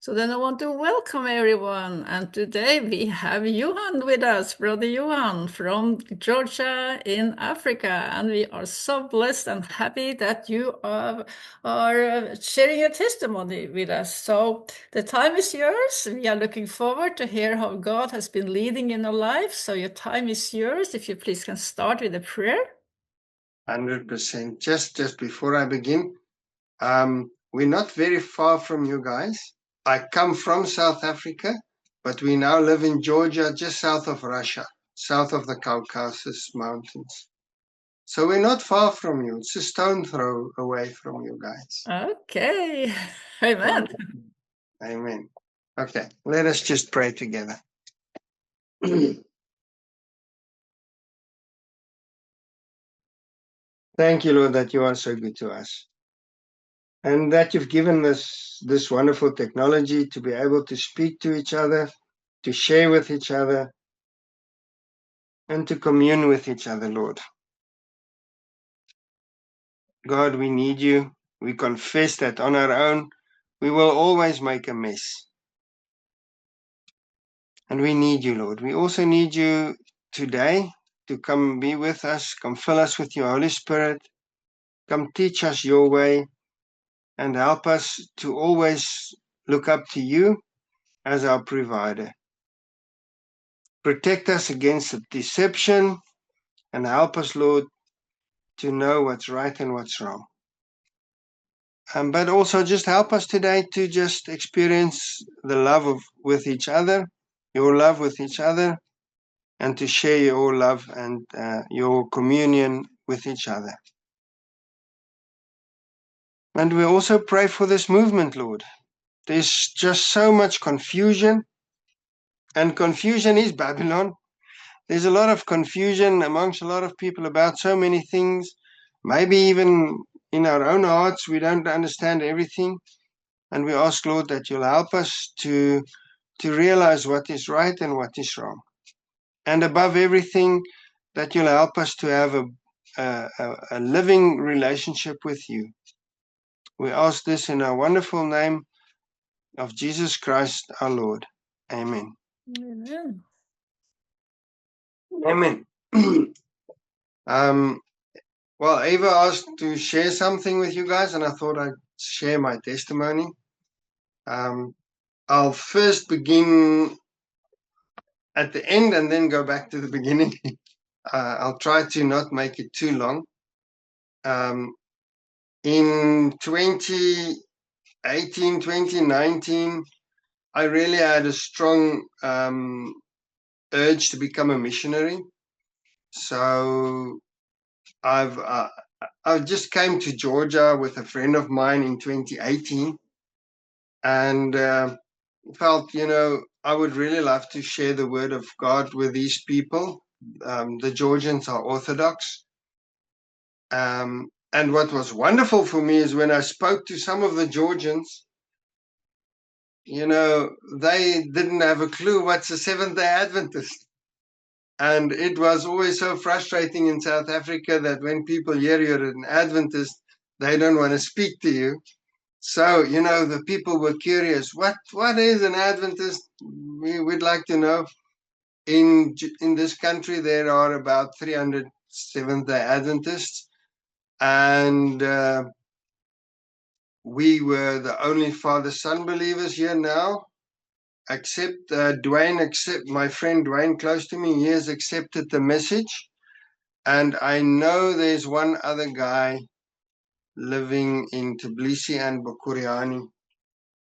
So then I want to welcome everyone. And today we have Johan with us, Brother Johan from Georgia in Africa. And we are so blessed and happy that you are sharing your testimony with us. So the time is yours. We are looking forward to hear how God has been leading in your life. So your time is yours. If you please can start with a prayer. 100%. Just before I begin, we're not very far from you guys. I come from South Africa, but we now live in Georgia, just south of Russia, south of the Caucasus Mountains. So we're not far from you. It's a stone throw away from you guys. Okay. Amen. Amen. Okay, let us just pray together. Thank you, Lord, that you are so good to us. And that you've given us this wonderful technology to be able to speak to each other, to share with each other, and to commune with each other, Lord. God, we need you. We confess that on our own, we will always make a mess. And we need you, Lord. We also need you today to come be with us, come fill us with your Holy Spirit, come teach us your way, and help us to always look up to you as our provider. Protect us against deception and help us, Lord, to know what's right and what's wrong. But also just help us today to just experience the love with each other, your love with each other, and to share your love and your communion with each other. And we also pray for this movement, Lord. There's just so much confusion, and confusion is Babylon. There's a lot of confusion amongst a lot of people about so many things. Maybe even in our own hearts, we don't understand everything. And we ask, Lord, that you'll help us to realize what is right and what is wrong. And above everything, that you'll help us to have a living relationship with you. We ask this in our wonderful name of Jesus Christ, our Lord. Amen. Amen. Amen. Well, Ava asked to share something with you guys, and I thought I'd share my testimony. I'll first begin at the end and then go back to the beginning. I'll try to not make it too long. In 2018, 2019, I really had a strong urge to become a missionary. So I just came to Georgia with a friend of mine in 2018 and felt, I would really love to share the word of God with these people. The Georgians are Orthodox. And what was wonderful for me is when I spoke to some of the Georgians, they didn't have a clue what's a Seventh-day Adventist. And it was always so frustrating in South Africa that when people hear you're an Adventist, they don't want to speak to you. So, the people were curious. What is an Adventist? We'd like to know. In this country, there are about 300 Seventh-day Adventists. And we were the only father-son believers here now, except my friend Dwayne close to me, he has accepted the message. And I know there's one other guy living in Tbilisi and Bokuriani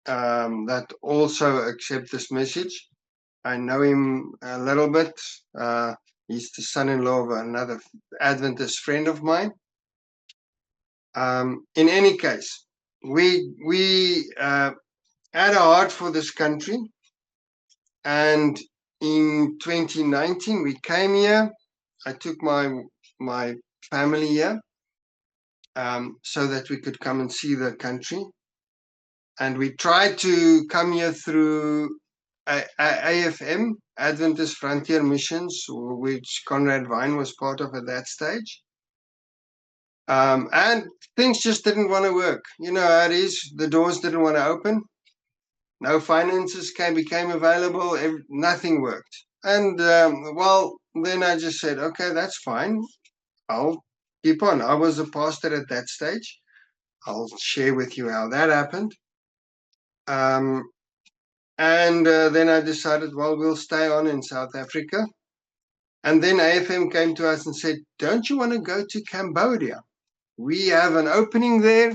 that also accept this message. I know him a little bit. He's the son-in-law of another Adventist friend of mine. In any case, we had a heart for this country, and in 2019 we came here. I took my family here so that we could come and see the country, and we tried to come here through AFM, Adventist Frontier Missions, which Conrad Vine was part of at that stage. And things just didn't want to work. You know how it is, the doors didn't want to open. No finances became available. Nothing worked. And well, then I just said, okay, that's fine. I'll keep on. I was a pastor at that stage. I'll share with you how that happened. And then I decided, well, we'll stay on in South Africa. And then AFM came to us and said, don't you want to go to Cambodia? We have an opening there.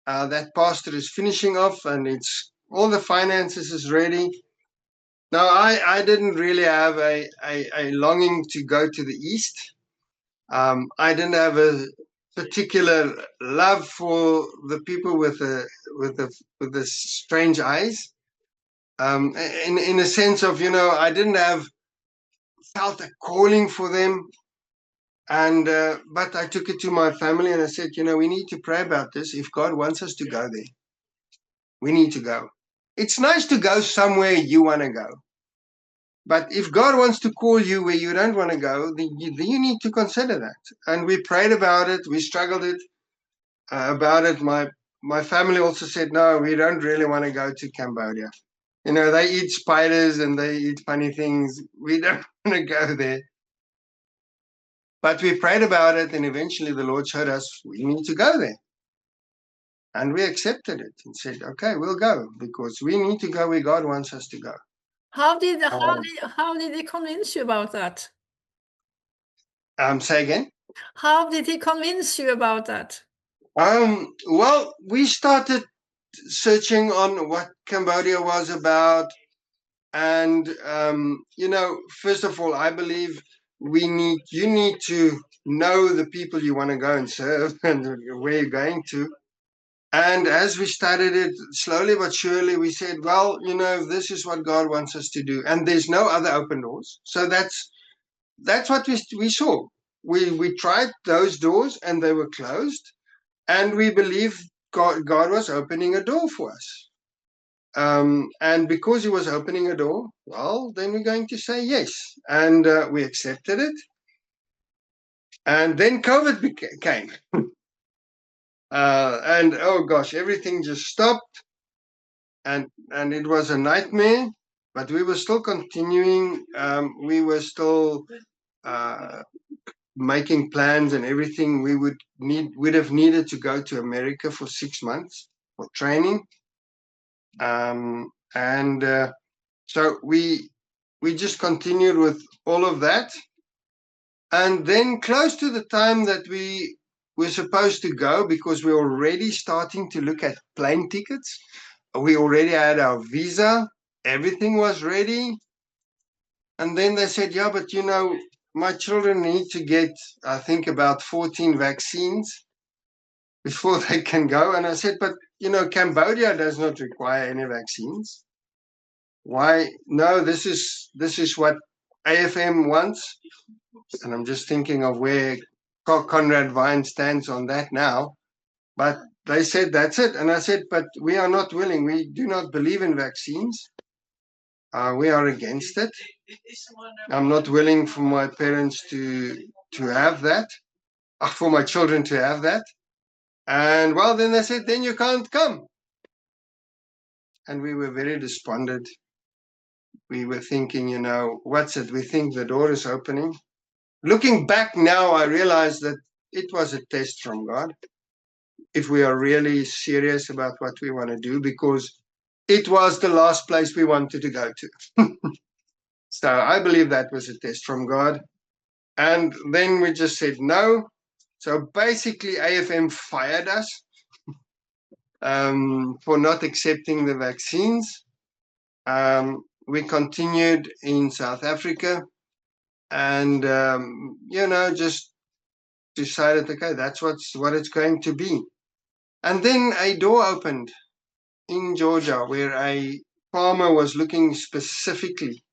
That pastor is finishing off and it's all the finances is ready. Now, I didn't really have a longing to go to the East. I didn't have a particular love for the people with the strange eyes. In a sense of, I didn't have felt a calling for them. And but I took it to my family and I said, we need to pray about this. If God wants us to go there, we need to go. It's nice to go somewhere you want to go. But if God wants to call you where you don't want to go, then you need to consider that. And we prayed about it. We struggled about it. My family also said, no, we don't really want to go to Cambodia. They eat spiders and they eat funny things. We don't want to go there. But we prayed about it, and eventually the Lord showed us we need to go there. And we accepted it and said, okay, we'll go because we need to go where God wants us to go. How did he convince you about that? Say again? How did he convince you about that? Well, we started searching on what Cambodia was about. And, first of all, I believe you need to know the people you want to go and serve and where you're going to. And as we started it slowly but surely, we said, well, this is what God wants us to do. And there's no other open doors. So that's what we saw. We tried those doors and they were closed. And we believed God was opening a door for us. And because he was opening a door, well, then we're going to say yes. And we accepted it. And then COVID came. And oh gosh, everything just stopped. And it was a nightmare, but we were still continuing. We were still making plans and everything. We would have needed to go to America for 6 months for training. So we just continued with all of that. And then close to the time that we were supposed to go, because we were already starting to look at plane tickets, we already had our visa, everything was ready. And then they said, yeah, but my children need to get, I think, about 14 vaccines before they can go. And I said, but Cambodia does not require any vaccines. Why? No, this is what AFM wants. And I'm just thinking of where Conrad Vine stands on that now. But they said, that's it. And I said, but we are not willing. We do not believe in vaccines. We are against it. I'm not willing for my parents to have that, for my children to have that. And well, then they said, then you can't come. And we were very despondent. We were thinking, what's it? We think the door is opening. Looking back now, I realize that it was a test from God. If we are really serious about what we want to do, because it was the last place we wanted to go to. So I believe that was a test from God. And then we just said no. So basically, AFM fired us for not accepting the vaccines. We continued in South Africa and, just decided, okay, that's what it's going to be. And then a door opened in Georgia where a farmer was looking specifically,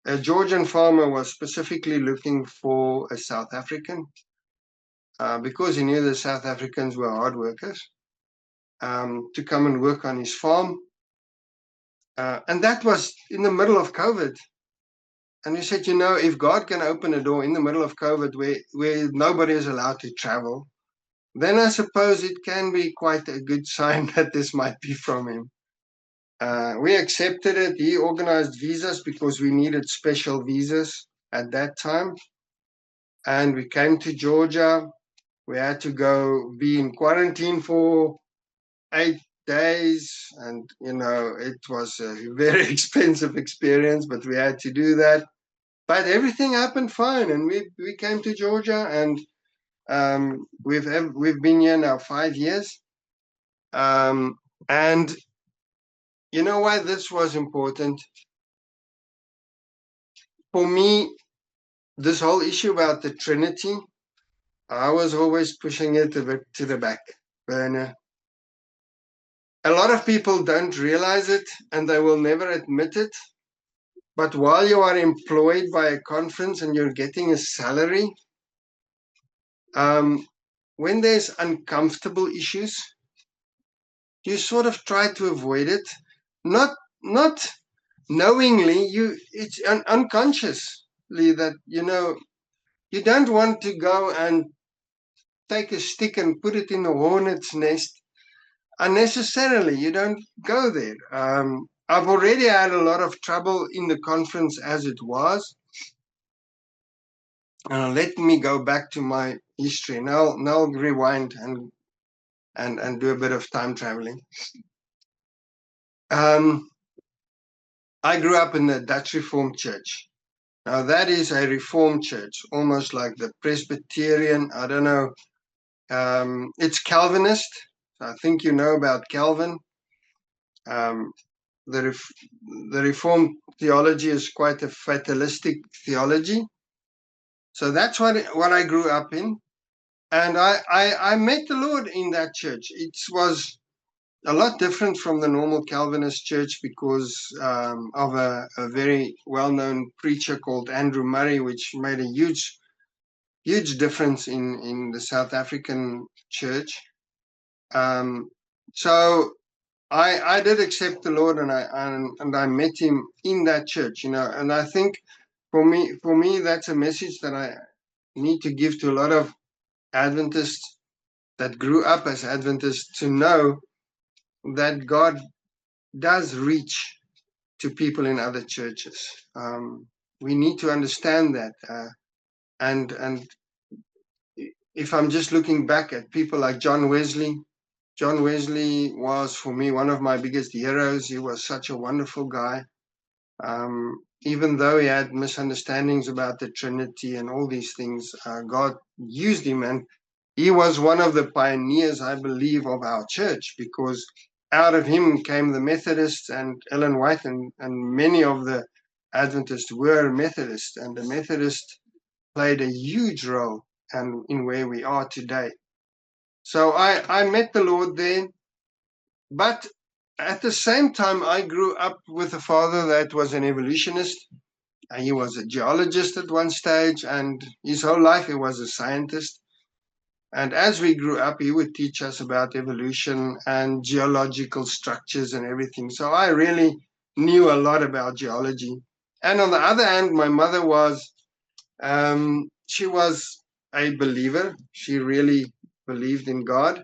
a Georgian farmer was specifically looking for a South African because he knew the South Africans were hard workers to come and work on his farm. And that was in the middle of COVID. And we said, if God can open a door in the middle of COVID where nobody is allowed to travel, then I suppose it can be quite a good sign that this might be from him. We accepted it. He organized visas because we needed special visas at that time. And we came to Georgia. We had to go be in quarantine for 8 days. And, it was a very expensive experience, but we had to do that. But everything happened fine. And we came to Georgia, and we've been here now 5 years. And you know why this was important? For me, this whole issue about the Trinity, I was always pushing it a bit to the back burner. A lot of people don't realize it, and they will never admit it. But while you are employed by a conference and you're getting a salary, when there's uncomfortable issues, you sort of try to avoid it. Not knowingly, it's unconsciously that, you don't want to go and take a stick and put it in a hornet's nest unnecessarily. You don't go there. I've already had a lot of trouble in the conference as it was. Let me go back to my history. Now I'll rewind and do a bit of time traveling. I grew up in the Dutch Reformed Church. Now that is a Reformed church, almost like the Presbyterian. I don't know. It's Calvinist. I think you know about Calvin. The Reformed theology is quite a fatalistic theology. So that's what I grew up in. And I met the Lord in that church. It was a lot different from the normal Calvinist church because of a very well-known preacher called Andrew Murray, which made a huge difference in the South African church. So I did accept the Lord, and I met Him in that church, and I think for me that's a message that I need to give to a lot of Adventists that grew up as Adventists, to know that God does reach to people in other churches. We need to understand that, and if I'm just looking back at people like John Wesley was, for me, one of my biggest heroes. He was such a wonderful guy. Even though he had misunderstandings about the Trinity and all these things, God used him, and he was one of the pioneers, I believe, of our church, because out of him came the Methodists and Ellen White, and many of the Adventists were Methodists, and the Methodists played a huge role in where we are today. So I met the Lord there, but at the same time, I grew up with a father that was an evolutionist. He was a geologist at one stage, and his whole life he was a scientist. And as we grew up, he would teach us about evolution and geological structures and everything. So I really knew a lot about geology. And on the other hand, my mother was, she was a believer. She really believed in God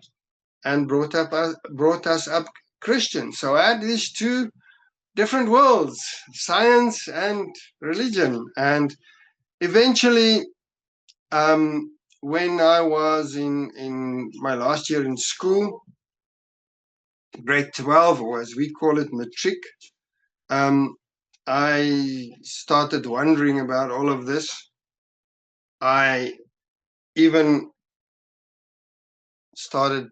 and brought us up Christian. So I had these two different worlds, science and religion. And eventually, when I was in my last year in school, grade 12, or as we call it, matric, I started wondering about all of this. I even started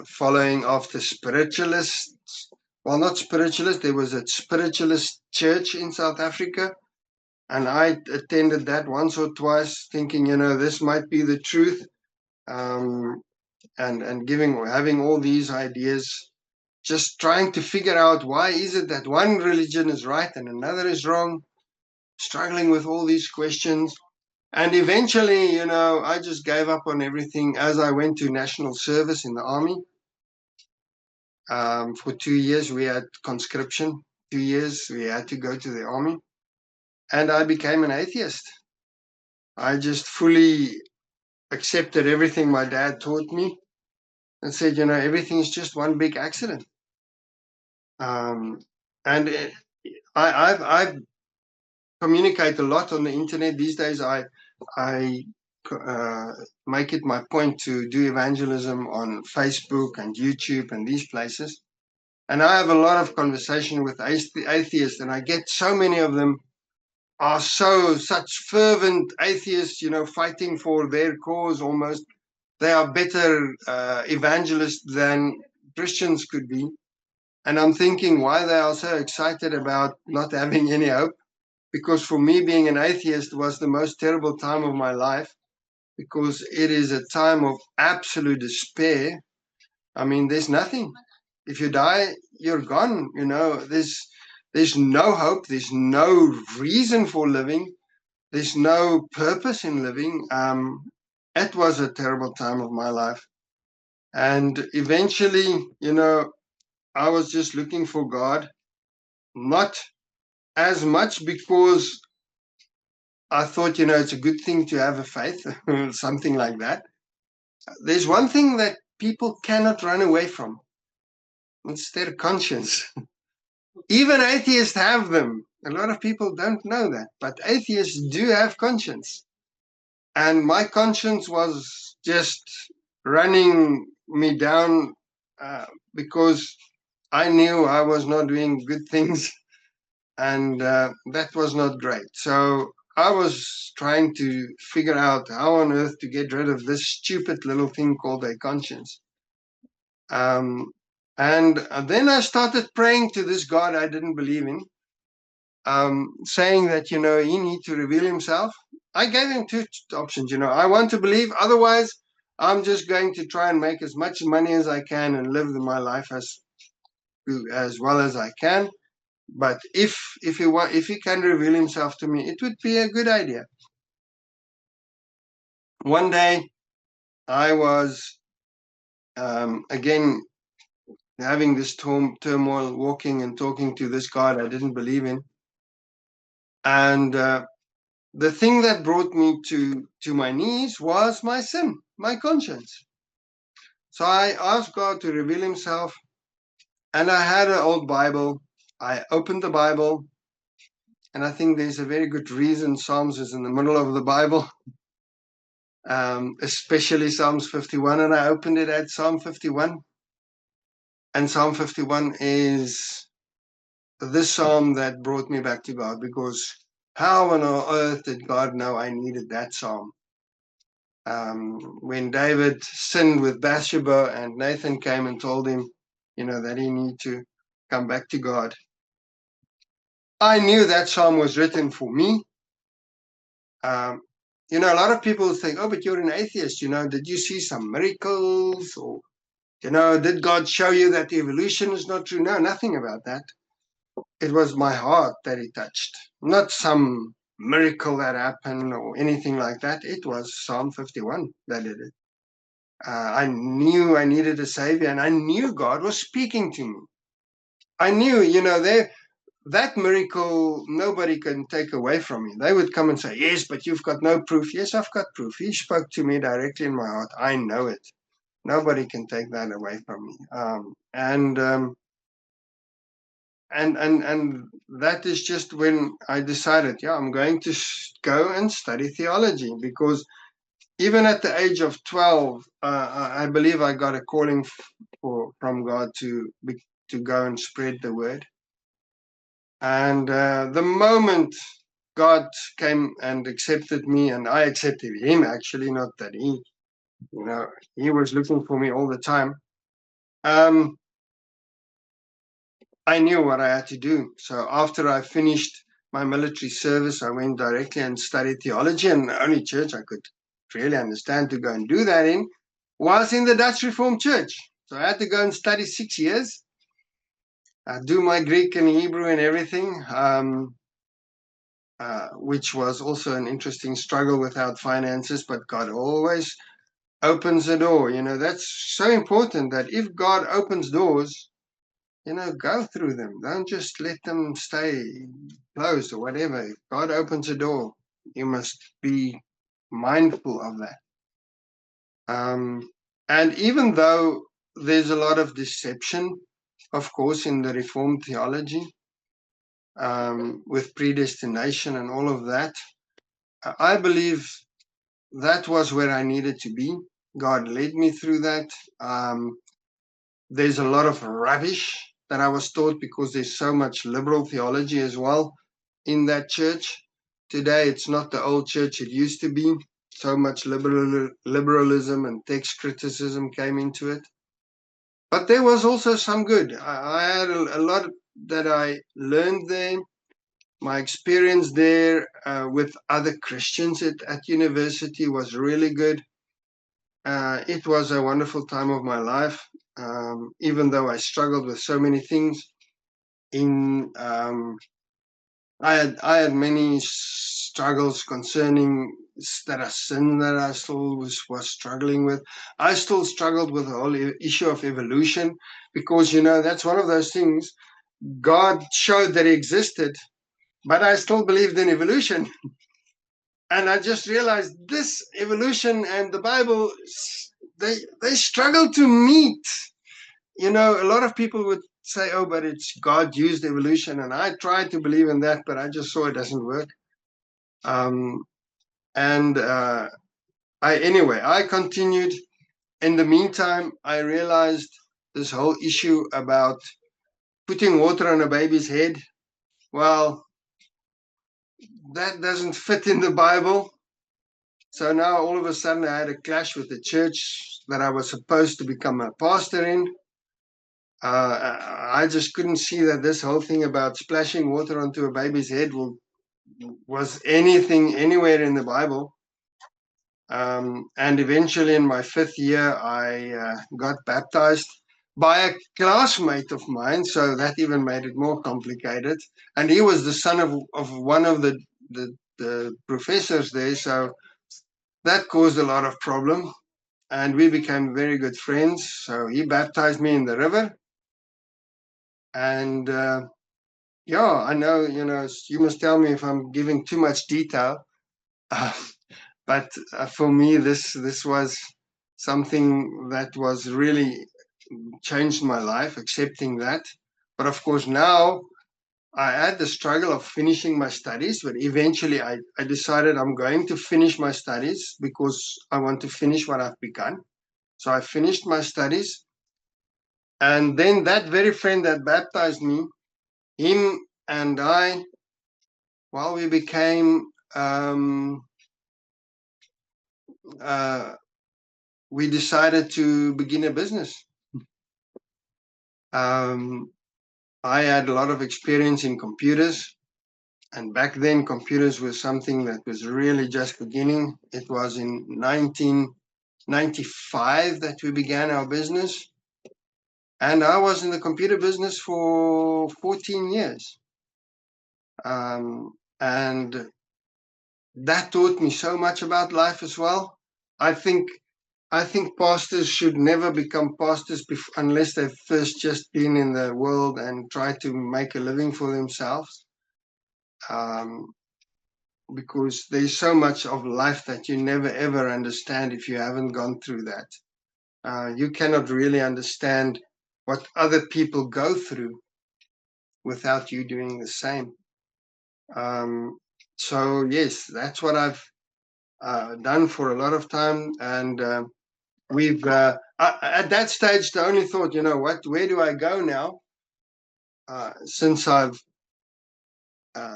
following after spiritualists. Well, not spiritualists. There was a spiritualist church in South Africa, and I attended that once or twice, thinking, this might be the truth, and having all these ideas, just trying to figure out why is it that one religion is right and another is wrong, struggling with all these questions. And eventually, I just gave up on everything as I went to national service in the army. For 2 years, we had conscription. 2 years, we had to go to the army. And I became an atheist. I just fully accepted everything my dad taught me and said, everything is just one big accident. And I communicate a lot on the internet these days. I make it my point to do evangelism on Facebook and YouTube and these places. And I have a lot of conversation with atheists, and I get so many of them are such fervent atheists, fighting for their cause almost. They are better evangelists than Christians could be. And I'm thinking why they are so excited about not having any hope. Because for me, being an atheist was the most terrible time of my life, because it is a time of absolute despair. I mean, there's nothing. If you die, you're gone. There's no hope. There's no reason for living. There's no purpose in living. It was a terrible time of my life. And eventually, I was just looking for God, not as much because I thought, it's a good thing to have a faith, something like that. There's one thing that people cannot run away from. It's their conscience. Even atheists have them. A lot of people don't know that, but atheists do have conscience. And my conscience was just running me down because I knew I was not doing good things, and that was not great. So I was trying to figure out how on earth to get rid of this stupid little thing called a conscience. And then I started praying to this God I didn't believe in, saying that, he needs to reveal himself. I gave him two options. I want to believe, otherwise I'm just going to try and make as much money as I can and live my life as well as I can. But if he can reveal himself to me, it would be a good idea. One day I was again having this turmoil, walking and talking to this God I didn't believe in. And the thing that brought me to my knees was my sin, my conscience. So I asked God to reveal himself, and I had an old Bible. I opened the Bible, and I think there's a very good reason Psalms is in the middle of the Bible, especially Psalms 51, and I opened it at Psalm 51. And Psalm 51 is this psalm that brought me back to God, because how on earth did God know I needed that psalm? When David sinned with Bathsheba and Nathan came and told him, that he needed to come back to God, I knew that psalm was written for me. A lot of people think, oh, but you're an atheist, did you see some miracles? Or, did God show you that evolution is not true? No, nothing about that. It was my heart that he touched, not some miracle that happened or anything like that. It was Psalm 51 that did it. I knew I needed a savior, and I knew God was speaking to me. I knew, that miracle, nobody can take away from me. They would come and say, yes, but you've got no proof. Yes, I've got proof. He spoke to me directly in my heart. I know it. Nobody can take that away from me. And that is just when I decided, I'm going to go and study theology, because even at the age of 12, I believe I got a calling from God to go and spread the word. And the moment God came and accepted me, and I accepted him, actually, not that he was looking for me all the time. I knew what I had to do. So after I finished my military service, I went directly and studied theology, and the only church I could really understand to go and do that in was in the Dutch Reformed Church. So I had to go and study 6 years, do my Greek and Hebrew and everything, which was also an interesting struggle without finances, but God always opens a door. That's so important, that if God opens doors, go through them. Don't just let them stay closed or whatever. If God opens a door, you must be mindful of that. And even though there's a lot of deception, of course, in the Reformed theology, with predestination and all of that. I believe that was where I needed to be. God led me through that. There's a lot of rubbish that I was taught because there's so much liberal theology as well in that church. Today, it's not the old church it used to be. So much liberalism and text criticism came into it. But there was also some good. I had a lot that I learned there. My experience there with other Christians at university was really good. It was a wonderful time of my life, even though I struggled with so many things. I had many struggles concerning that a sin that I still was struggling with. I still struggled with the whole issue of evolution because that's one of those things. God showed that He existed, but I still believed in evolution. And I just realized this evolution and the Bible, they struggle to meet. A lot of people would say, oh, but it's God used evolution. And I tried to believe in that, but I just saw it doesn't work. I continued. In the meantime, I realized this whole issue about putting water on a baby's head. Well, that doesn't fit in the Bible. So now all of a sudden I had a clash with the church that I was supposed to become a pastor in. I just couldn't see that this whole thing about splashing water onto a baby's head was anything anywhere in the Bible. And eventually in my 5th year, I got baptized by a classmate of mine. So that even made it more complicated. And he was the son of one of the professors there. So that caused a lot of problem. And we became very good friends. So he baptized me in the river. And I know, you must tell me if I'm giving too much detail. But for me, this was something that was really changed my life, accepting that. But of course, now I had the struggle of finishing my studies, but eventually I decided I'm going to finish my studies because I want to finish what I've begun. So I finished my studies. And then that very friend that baptized me, him and I, we became, we decided to begin a business. I had a lot of experience in computers. And back then, computers were something that was really just beginning. It was in 1995 that we began our business. And I was in the computer business for 14 years. And that taught me so much about life as well. I think pastors should never become pastors unless they've first just been in the world and tried to make a living for themselves. Because there's so much of life that you never ever understand if you haven't gone through that. You cannot really understand what other people go through without you doing the same. So yes, that's what I've done for a lot of time. And we've at that stage, the only thought, where do I go now? Since I've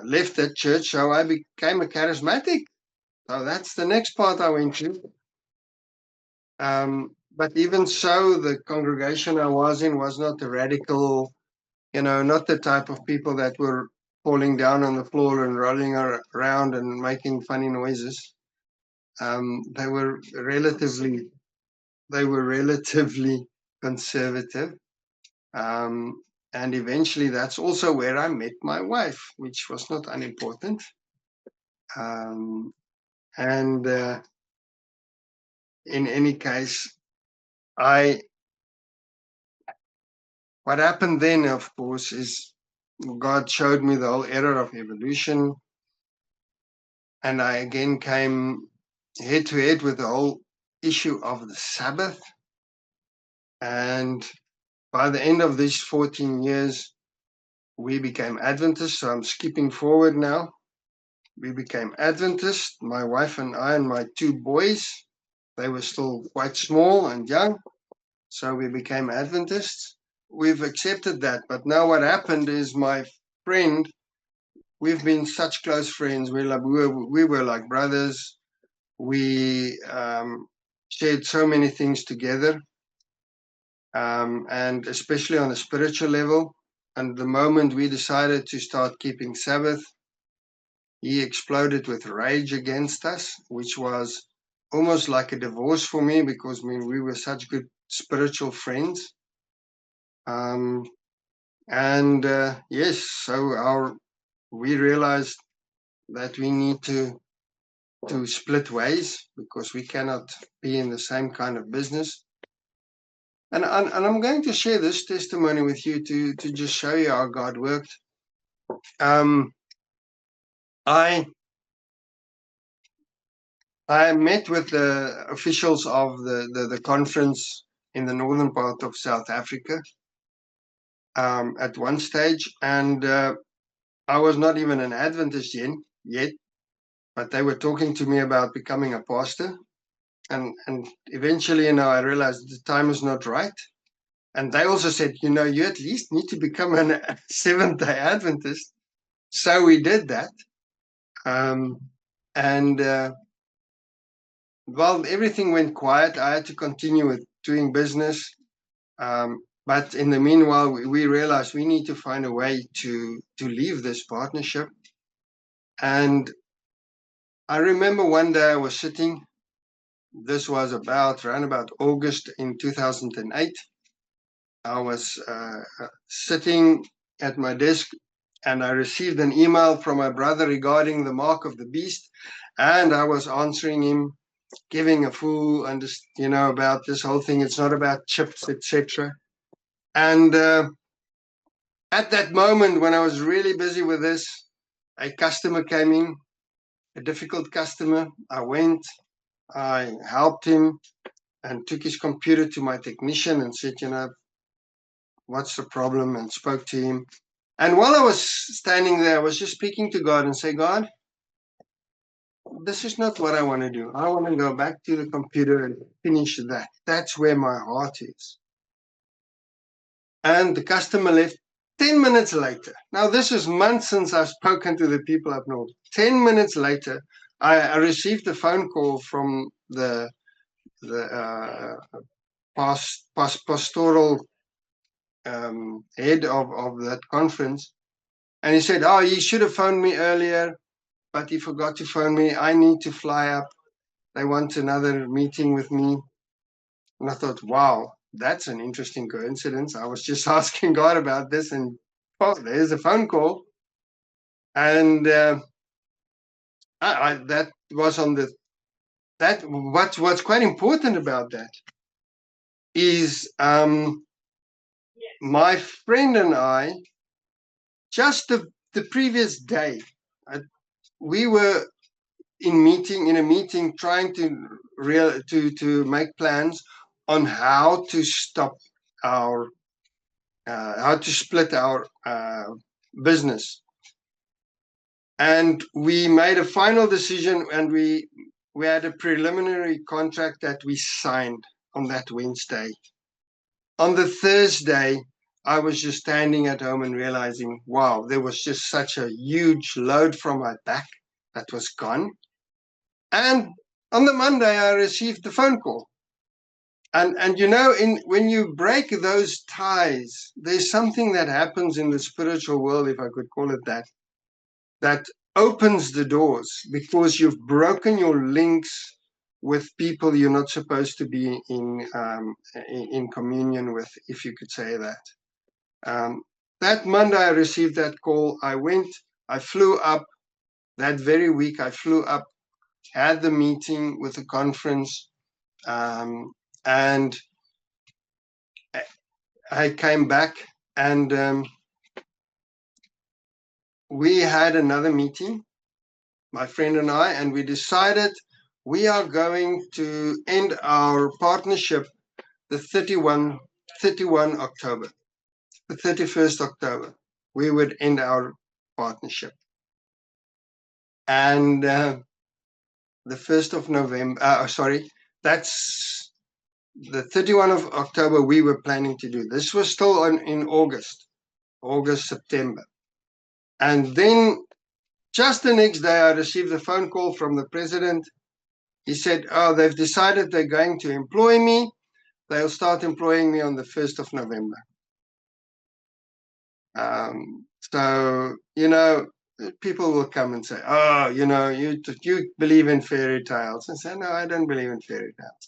left that church, so I became a charismatic. So that's the next part I went to. But even so, the congregation I was in was not a radical, not the type of people that were falling down on the floor and rolling around and making funny noises. They were relatively conservative. And eventually that's also where I met my wife, which was not unimportant. And in any case, what happened then, of course, is God showed me the whole error of evolution. And I again came head to head with the whole issue of the Sabbath. And by the end of these 14 years, we became Adventists. So I'm skipping forward now. We became Adventists, my wife and I and my two boys. They were still quite small and young. So we became Adventists. We've accepted that. But now what happened is my friend, we've been such close friends. We were like brothers. We shared so many things together, and especially on a spiritual level. And the moment we decided to start keeping Sabbath, he exploded with rage against us, which was almost like a divorce for me because we were such good spiritual friends. Yes, so we realized that we need to split ways because we cannot be in the same kind of business. And I'm going to share this testimony with you to just show you how God worked. I met with the officials of the conference in the northern part of South Africa at one stage, and I was not even an Adventist yet, but they were talking to me about becoming a pastor. And eventually, I realized the time is not right. And they also said, you at least need to become a Seventh-day Adventist. So we did that. While everything went quiet, I had to continue with doing business. But in the meanwhile, we realized we need to find a way to leave this partnership. And I remember one day I was sitting, this was around about August in 2008. I was sitting at my desk and I received an email from my brother regarding the mark of the beast. And I was answering him, giving a full, about this whole thing. It's not about chips, etc. And at that moment, when I was really busy with this, a customer came in, a difficult customer. I went, I helped him and took his computer to my technician and said, what's the problem? And spoke to him. And while I was standing there, I was just speaking to God and say, God, this is not what I want to do. I want to go back to the computer and finish that. That's where my heart is. And the customer left 10 minutes later. Now, this is months since I've spoken to the people up north. 10 minutes later, I received a phone call from the pastoral head of that conference. And he said, he should have phoned me earlier, but he forgot to phone me. I need to fly up. They want another meeting with me. And I thought, wow, that's an interesting coincidence. I was just asking God about this, and there's a phone call. And that was on what's quite important about that is my friend and I, just the previous day, we were in a meeting trying to make plans on how to stop how to split our business. And we made a final decision, and we had a preliminary contract that we signed on that Wednesday. On the Thursday, I was just standing at home and realizing, wow, there was just such a huge load from my back that was gone. And on the Monday, I received the phone call. And when you break those ties, there's something that happens in the spiritual world, if I could call it that opens the doors, because you've broken your links with people you're not supposed to be in communion with, if you could say that. That Monday, I received that call. I flew up that very week. I flew up, had the meeting with the conference, and I came back, and we had another meeting, my friend and I, and we decided we are going to end our partnership the 31 October, the 31st October. we would end our partnership. And the 1st of November, that's the 31 of October we were planning to do. This was still in August, September. And then just the next day, I received a phone call from the president. He said, oh, they've decided they're going to employ me. They'll start employing me on the 1st of November. So, you know, people will come and say, oh, you know, you believe in fairy tales. And say, no, I don't believe in fairy tales.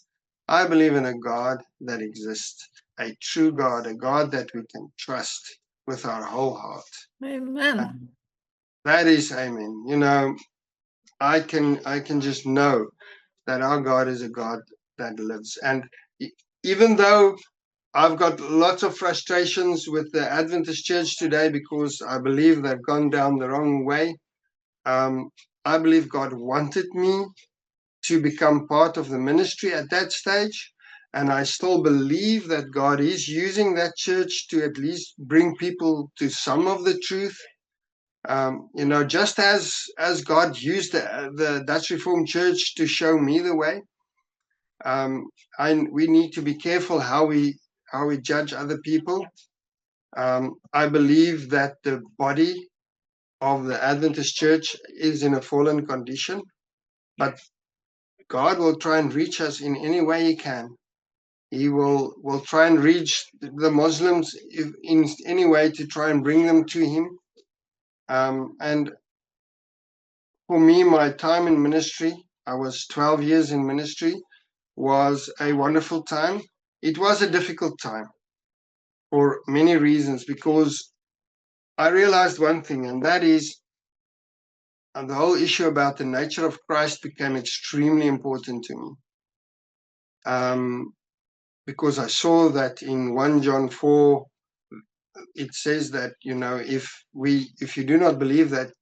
I believe in a God that exists, a true God, a God that we can trust with our whole heart. Amen. That is amen. You know, I can just know that our God is a God that lives. And even though I've got lots of frustrations with the Adventist Church today because I believe they've gone down the wrong way, I believe God wanted me to become part of the ministry at that stage. And I still believe that God is using that church to at least bring people to some of the truth. You know, just as God used the Dutch Reformed Church to show me the way, we need to be careful how we judge other people. I believe that the body of the Adventist Church is in a fallen condition, but God will try and reach us in any way He can. He will try and reach the Muslims in any way to try and bring them to Him. And for me, my time in ministry, I was 12 years in ministry, was a wonderful time. It was a difficult time for many reasons, because I realized one thing, and that is the whole issue about the nature of Christ became extremely important to me. Because I saw that in 1 John 4, it says that, you know, if you do not believe that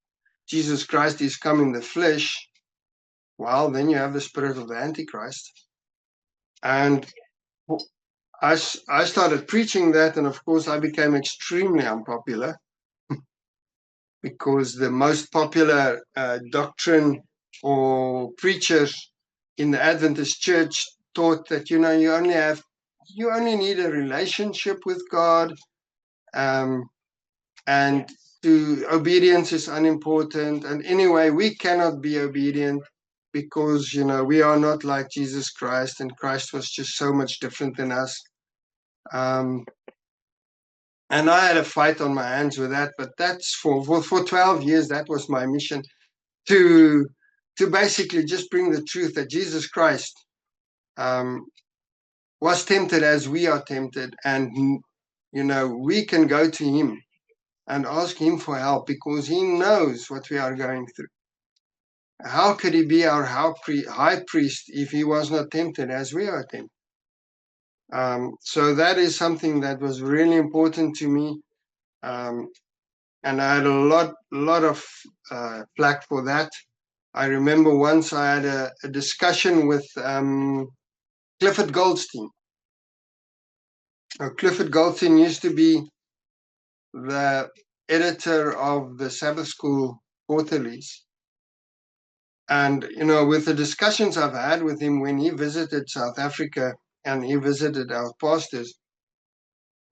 Jesus Christ is come in the flesh, well, then you have the spirit of the Antichrist. And I started preaching that, and of course I became extremely unpopular because the most popular doctrine or preachers in the Adventist Church taught that, you know, you only need a relationship with God, and obedience is unimportant. And anyway, we cannot be obedient because, you know, we are not like Jesus Christ, and Christ was just so much different than us. And I had a fight on my hands with that, but that's for 12 years, that was my mission, to basically just bring the truth that Jesus Christ was tempted as we are tempted, and, you know, we can go to Him and ask Him for help because He knows what we are going through. How could He be our high priest if He was not tempted as we are tempted? So that is something that was really important to me. And I had a lot of flack for that. I remember once I had a discussion with Clifford Goldstein. Clifford Goldstein used to be the editor of the Sabbath School Quarterlies. And, you know, with the discussions I've had with him when he visited South Africa and he visited our pastors,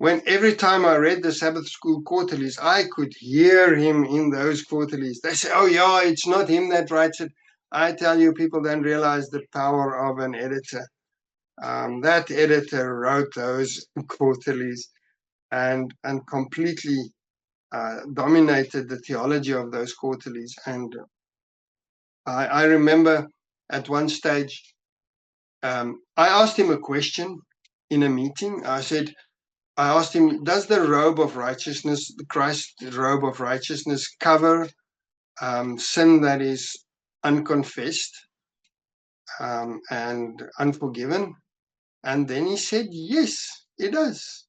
every time I read the Sabbath School Quarterlies, I could hear him in those quarterlies. They say, oh, yeah, it's not him that writes it. I tell you, people don't realize the power of an editor. That editor wrote those quarterlies and completely dominated the theology of those quarterlies. And I remember at one stage, I asked him a question in a meeting. I asked him, does the robe of righteousness, the Christ robe of righteousness, cover sin that is unconfessed and unforgiven? And then he said, yes, it does.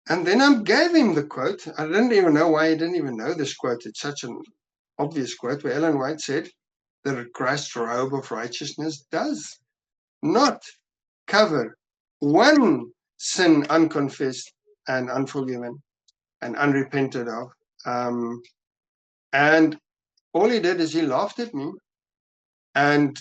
And then I gave him the quote. I didn't even know why he didn't even know this quote. It's such an obvious quote where Ellen White said, the Christ robe of righteousness does not cover one sin unconfessed and unforgiven. and unrepented of. And all he did is he laughed at me, and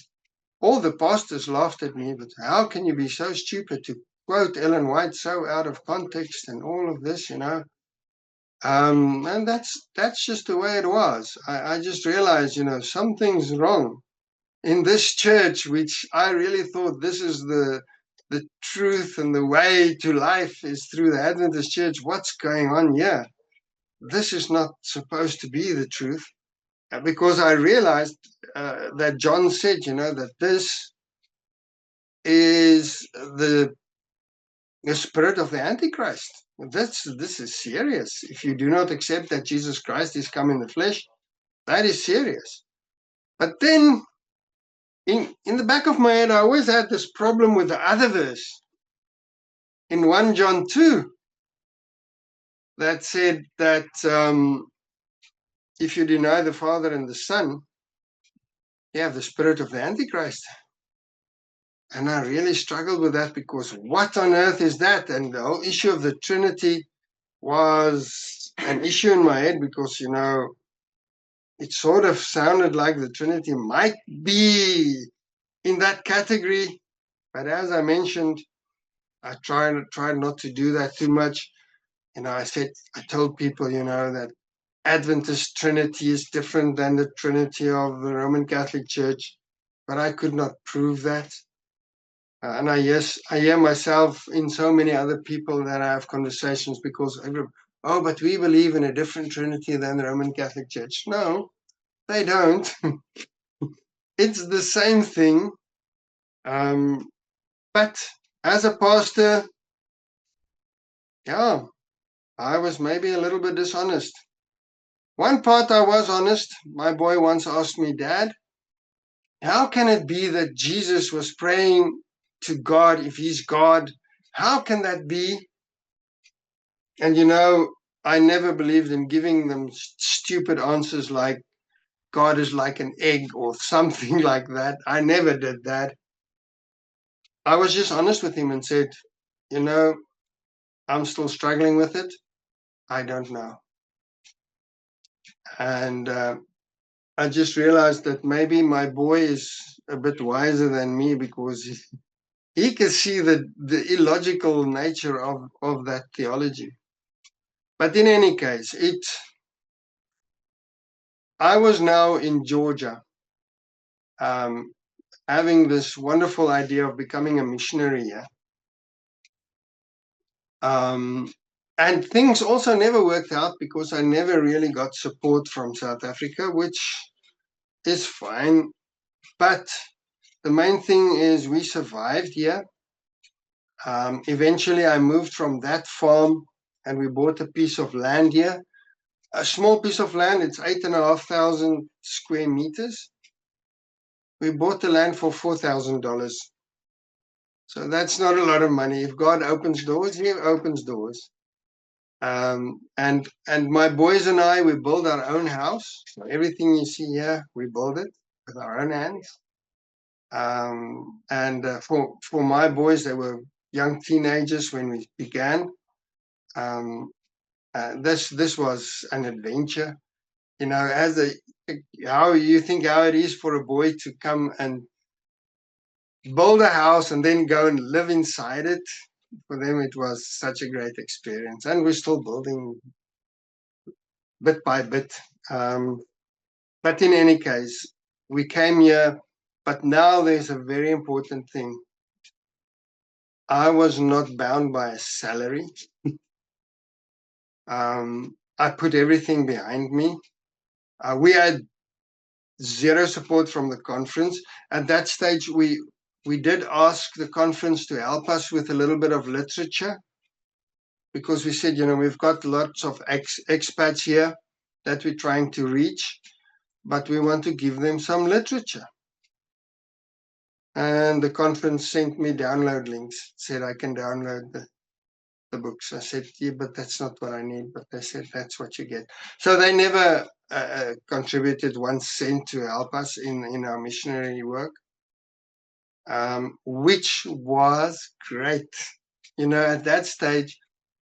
all the pastors laughed at me. But how can you be so stupid to quote Ellen White so out of context and all of this, you know? And that's just the way it was. I just realized, you know, something's wrong in this church, which I really thought this is the truth and the way to life is through the Adventist church. What's going on here? This is not supposed to be the truth. Because I realized that John said, you know, that this is the spirit of the Antichrist. This is serious. If you do not accept that Jesus Christ is come in the flesh, that is serious. But then, in the back of my head, I always had this problem with the other verse in 1 John 2 that said that if you deny the Father and the Son, you have the spirit of the Antichrist. And I really struggled with that, because what on earth is that? And the whole issue of the Trinity was an issue in my head, because, you know, it sort of sounded like the Trinity might be in that category. But as I mentioned, I tried not to do that too much. You know, I told people, you know, that Adventist Trinity is different than the Trinity of the Roman Catholic Church, but I could not prove that. And I hear myself in so many other people that I have conversations, because oh, but we believe in a different Trinity than the Roman Catholic Church. No, they don't. It's the same thing. But as a pastor, yeah, I was maybe a little bit dishonest. One part I was honest. My boy once asked me, Dad, how can it be that Jesus was praying to God if he's God? How can that be? And, you know, I never believed in giving them stupid answers like God is like an egg or something like that. I never did that. I was just honest with him and said, you know, I'm still struggling with it. I don't know. And I just realized that maybe my boy is a bit wiser than me, because he can see the illogical nature of that theology. But in any case, I was now in Georgia, having this wonderful idea of becoming a missionary here. And things also never worked out, because I never really got support from South Africa, which is fine. But the main thing is we survived here. Eventually, I moved from that farm, and we bought a piece of land here, a small piece of land. It's 8,500 square meters. We bought the land for $4,000. So that's not a lot of money. If God opens doors, he opens doors. And my boys and I, we build our own house. So everything you see here, we build it with our own hands. For my boys, they were young teenagers when we began. This was an adventure, you know. How you think how it is for a boy to come and build a house and then go and live inside it. For them, it was such a great experience, and we're still building bit by bit. But in any case, we came here. But now there's a very important thing. I was not bound by a salary. I put everything behind me. We had zero support from the conference. At that stage, we did ask the conference to help us with a little bit of literature, because we said, you know, we've got lots of expats here that we're trying to reach, but we want to give them some literature. And the conference sent me download links, said I can download the books. I said, yeah, but that's not what I need. But they said, that's what you get. So they never contributed 1 cent to help us in our missionary work, which was great. You know, at that stage,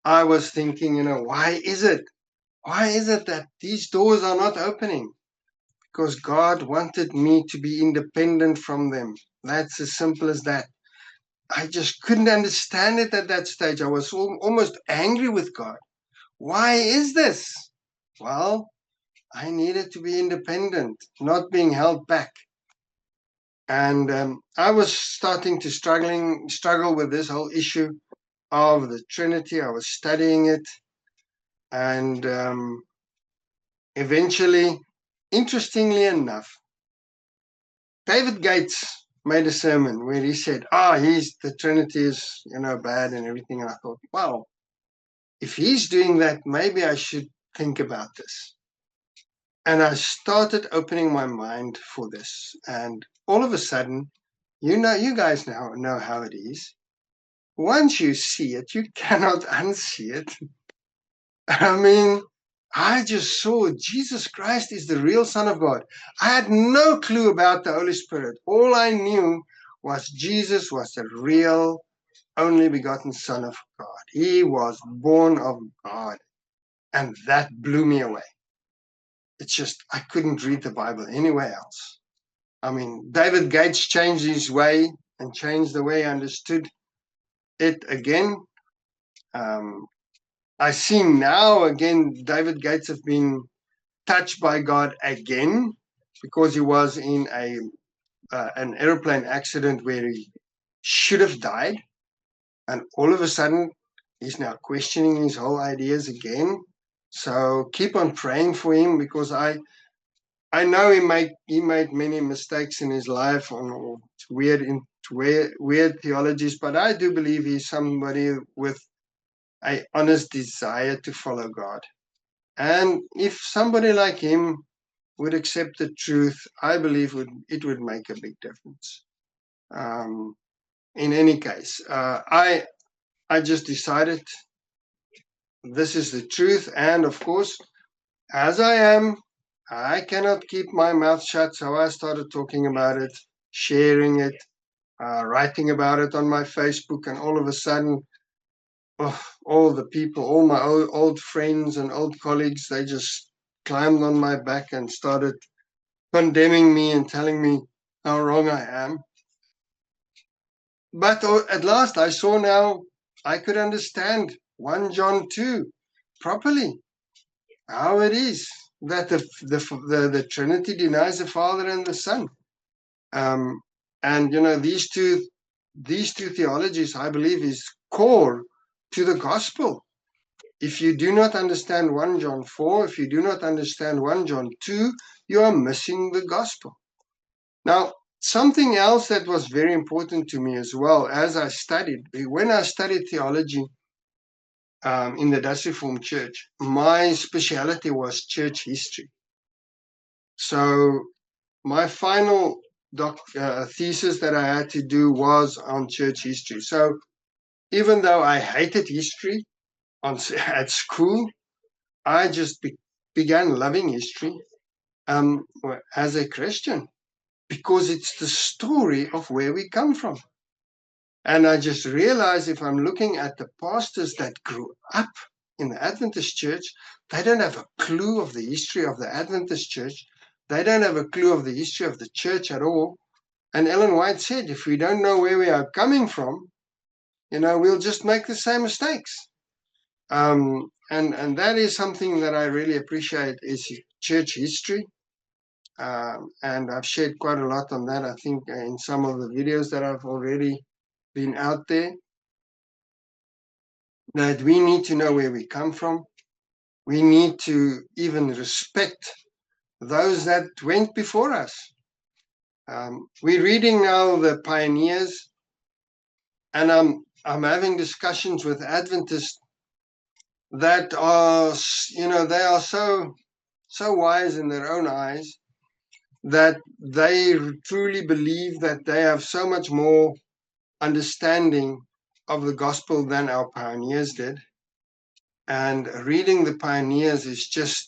I was thinking, why is it? Why is it that these doors are not opening? Because God wanted me to be independent from them. That's as simple as that. I just couldn't understand it at that stage. I was almost angry with God. Why is this? Well, I needed to be independent, not being held back. And I was starting to struggle with this whole issue of the Trinity. I was studying it, and eventually, interestingly enough, David Gates made a sermon where he said, the Trinity is, bad and everything. And I thought, wow, if he's doing that, maybe I should think about this. And I started opening my mind for this. And all of a sudden, you guys now know how it is. Once you see it, you cannot unsee it. I mean, I just saw Jesus Christ is the real Son of God. I had no clue about the Holy Spirit. All I knew was Jesus was the real, only begotten Son of God. He was born of God. And that blew me away. It's just, I couldn't read the Bible anywhere else. I mean, David Gates changed his way and changed the way I understood it again. I see now again, David Gates have been touched by God again because he was in an airplane accident where he should have died. And all of a sudden, he's now questioning his whole ideas again. So keep on praying for him, because I know he made many mistakes in his life on weird theologies, but I do believe he's somebody with an honest desire to follow God. And if somebody like him would accept the truth, I believe it would make a big difference. In any case, I just decided this is the truth, and of course, as I am, I cannot keep my mouth shut, so I started talking about it, sharing it, writing about it on my Facebook, and all of a sudden, all the people, all my old friends and old colleagues, they just climbed on my back and started condemning me and telling me how wrong I am. But at last I saw now I could understand 1 John 2 properly, how it is that the Trinity denies the Father and the Son. And these two theologies, I believe, is core to the gospel. If you do not understand 1 John 4, if you do not understand 1 John 2, you are missing the gospel. Now, something else that was very important to me as well as I studied, when I studied theology in the Dutch Reformed Church, my specialty was church history. So my final thesis that I had to do was on church history. So even though I hated history at school, I just began loving history as a Christian, because it's the story of where we come from. And I just realized, if I'm looking at the pastors that grew up in the Adventist church, they don't have a clue of the history of the Adventist church. They don't have a clue of the history of the church at all. And Ellen White said, if we don't know where we are coming from, we'll just make the same mistakes. And that is something that I really appreciate, is church history. And I've shared quite a lot on that, I think, in some of the videos that I've already been out there, that we need to know where we come from. We need to even respect those that went before us. We're reading now the pioneers, and I'm having discussions with Adventists that are, they are so wise in their own eyes that they truly believe that they have so much more understanding of the gospel than our pioneers did. And reading the pioneers is just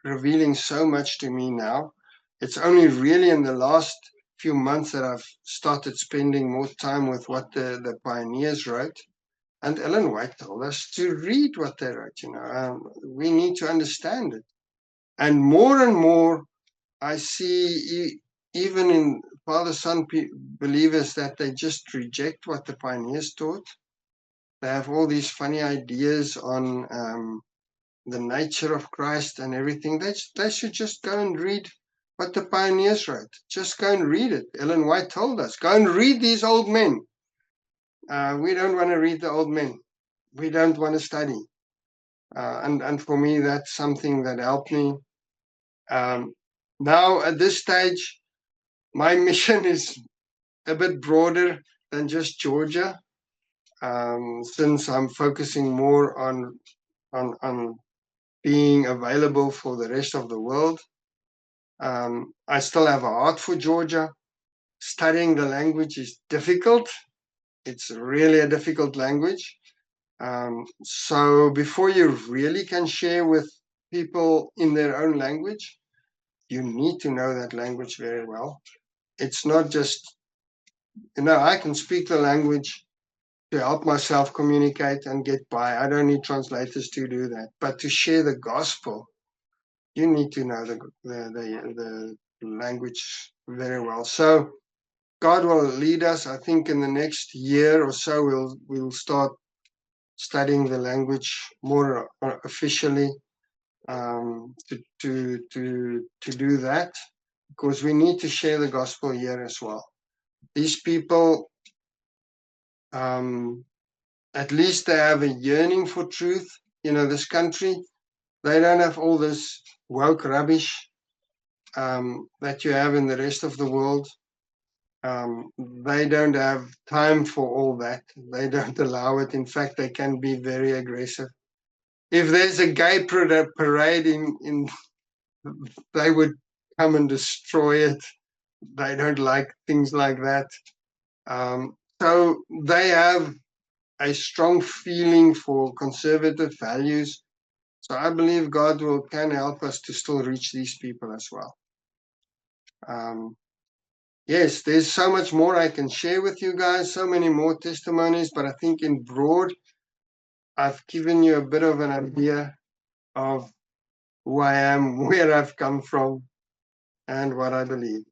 revealing so much to me now. It's only really in the last few months that I've started spending more time with what the pioneers wrote. And Ellen White told us to read what they wrote. We need to understand it. And more, I see even in Father-Son believers that they just reject what the pioneers taught. They have all these funny ideas on the nature of Christ and everything. They should just go and read what the pioneers wrote. Just go and read it. Ellen White told us, go and read these old men. We don't want to read the old men. We don't want to study. And for me, that's something that helped me. Now, at this stage, my mission is a bit broader than just Georgia, since I'm focusing more on being available for the rest of the world. I still have a heart for Georgia. Studying the language is difficult. It's really a difficult language. So before you really can share with people in their own language, you need to know that language very well. It's not just, I can speak the language to help myself communicate and get by. I don't need translators to do that. But to share the gospel, you need to know the language very well. So God will lead us. I think in the next year or so, we'll start studying the language more officially, to do that, because we need to share the gospel here as well. These people, at least they have a yearning for truth. This country, they don't have all this woke rubbish that you have in the rest of the world. They don't have time for all that. They don't allow it. In fact, they can be very aggressive. If there's a gay parade in they would come and destroy it. They don't like things like that. So they have a strong feeling for conservative values. So I believe God can help us to still reach these people as well. Yes, there's so much more I can share with you guys, so many more testimonies, but I think in broad, I've given you a bit of an idea of who I am, where I've come from, and what I believe.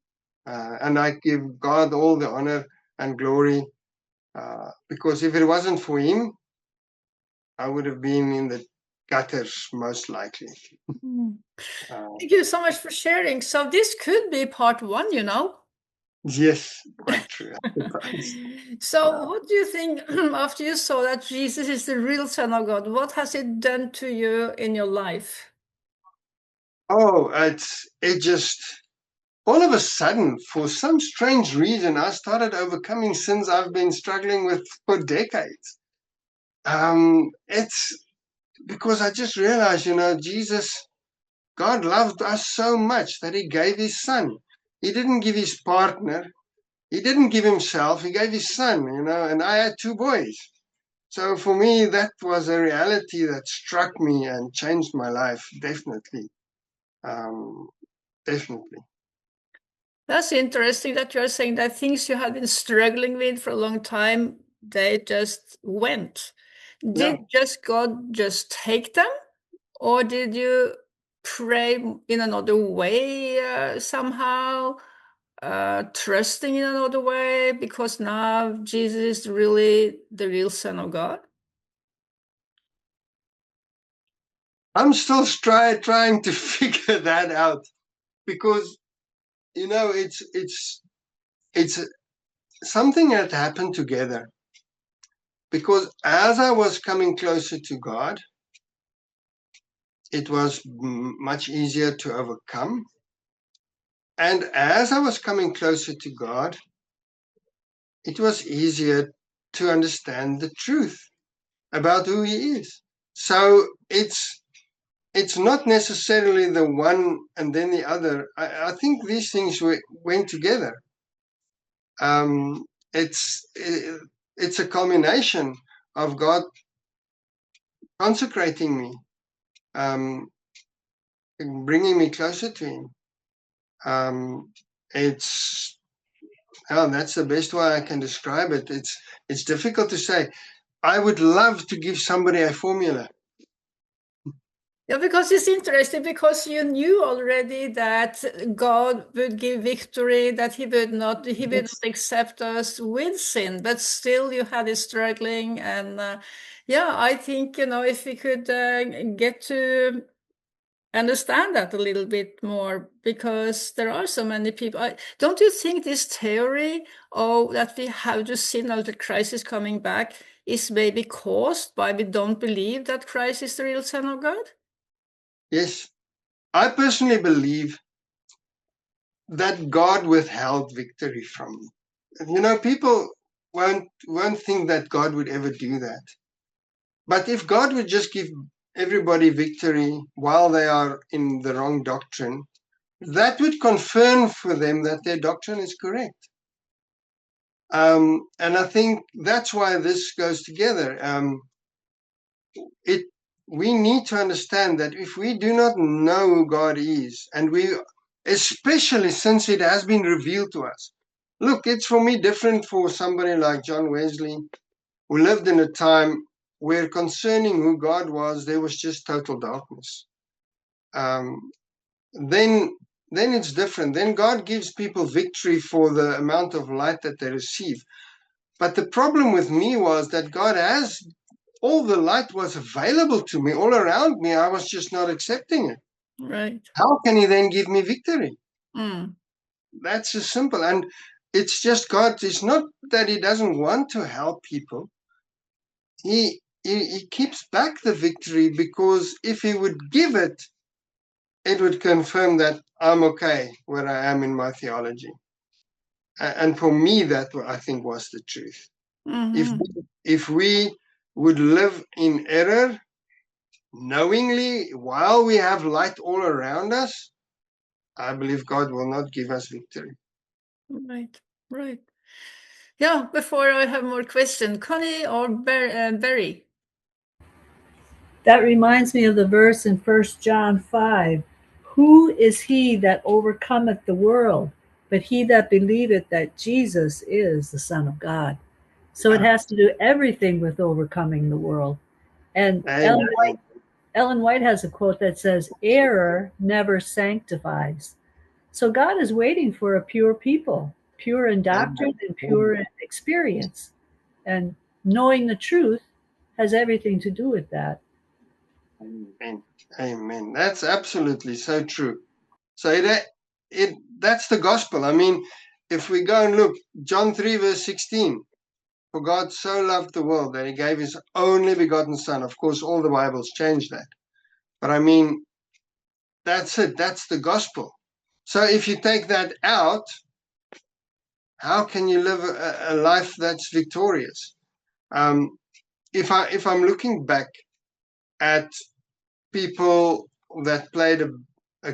And I give God all the honor and glory, because if it wasn't for Him, I would have been in the gutters, most likely. Thank you so much for sharing. So this could be part 1, Yes, quite true. So what do you think after you saw that Jesus is the real Son of God? What has it done to you in your life? Oh, it just, all of a sudden, for some strange reason, I started overcoming sins I've been struggling with for decades. It's because I just realized, Jesus, God loved us so much that He gave His Son. He didn't give His partner. He didn't give Himself. He gave His Son, and I had 2 boys. So for me, that was a reality that struck me and changed my life, definitely. Definitely. That's interesting that you're saying that things you have been struggling with for a long time, they just went. Did God just take them? Or did you pray in another way somehow? Trusting in another way, because now Jesus is really the real Son of God? I'm still trying to figure that out, because it's something that happened together. Because as I was coming closer to God, it was much easier to overcome. And as I was coming closer to God, it was easier to understand the truth about who He is. So it's not necessarily the one and then the other. I think these things went together. It's a culmination of God consecrating me, bringing me closer to Him. That's the best way I can describe it. It's difficult to say. I would love to give somebody a formula. Yeah, because it's interesting, because you knew already that God would give victory, that he would not accept us with sin, but still you had it struggling. And yeah, I think, if we could get to understand that a little bit more, because there are so many people. Don't you think this theory that we have to sin out the Christ is coming back is maybe caused by we don't believe that Christ is the real Son of God? Yes, I personally believe that God withheld victory from me. People won't think that God would ever do that. But if God would just give everybody victory while they are in the wrong doctrine, that would confirm for them that their doctrine is correct. And I think that's why this goes together. We need to understand that if we do not know who God is, and especially since it has been revealed to us. Look, it's for me different for somebody like John Wesley, who lived in a time where concerning who God was, there was just total darkness. Then it's different. Then God gives people victory for the amount of light that they receive. But the problem with me was that all the light was available to me all around me. I was just not accepting it. Right. How can he then give me victory? Mm. That's just simple. And it's just God. It's not that he doesn't want to help people. He keeps back the victory, because if he would give it, it would confirm that I'm okay where I am in my theology. And for me, that I think was the truth. Mm-hmm. If we would live in error knowingly while we have light all around us, I believe God will not give us victory. Right, right. Yeah, before I have more questions, Connie or Barry? That reminds me of the verse in 1 John 5. Who is he that overcometh the world, but he that believeth that Jesus is the Son of God? So it has to do everything with overcoming the world. And Ellen White has a quote that says, error never sanctifies. So God is waiting for a pure people, pure in doctrine and pure in experience. And knowing the truth has everything to do with that. Amen. Amen. That's absolutely so true. So that's the gospel. I mean, if we go and look, John 3, verse 16, for God so loved the world that he gave his only begotten Son. Of course, all the Bibles change that. But I mean, that's it. That's the gospel. So if you take that out, how can you live a life that's victorious? If I'm looking back at people that played a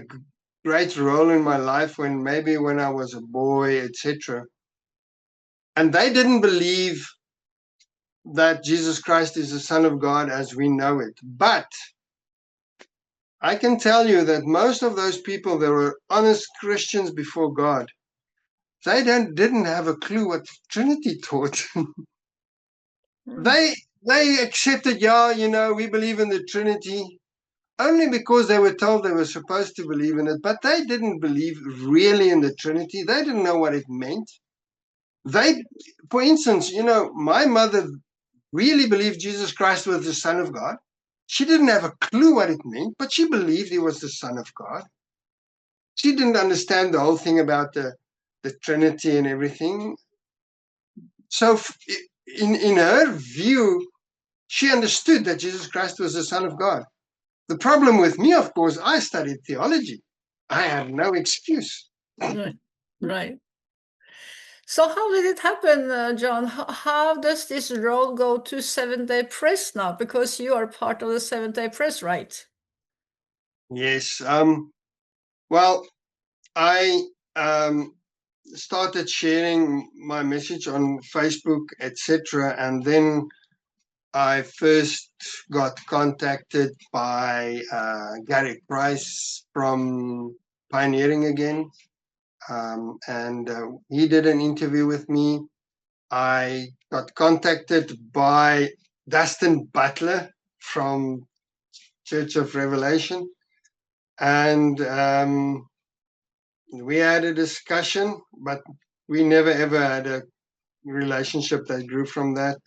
great role in my life when I was a boy, etc., and they didn't believe that Jesus Christ is the Son of God as we know it. But I can tell you that most of those people that were honest Christians before God, they didn't have a clue what Trinity taught. They accepted, we believe in the Trinity, only because they were told they were supposed to believe in it, but they didn't believe really in the Trinity. They didn't know what it meant. For instance, my mother really believed Jesus Christ was the Son of God. She didn't have a clue what it meant, but she believed he was the Son of God. She didn't understand the whole thing about the Trinity and everything. So in her view, she understood that Jesus Christ was the Son of God. The problem with me, of course, I studied theology. I have no excuse. Right, right. So how did it happen, John? How does this role go to Seventh-day Press now? Because you are part of the Seventh-day Press, right? Yes. Well, I started sharing my message on Facebook, etc., and then I first got contacted by Gary Price from Pioneering Again, and he did an interview with me. I got contacted by Dustin Butler from Church of Revelation. And we had a discussion, but we never ever had a relationship that grew from that.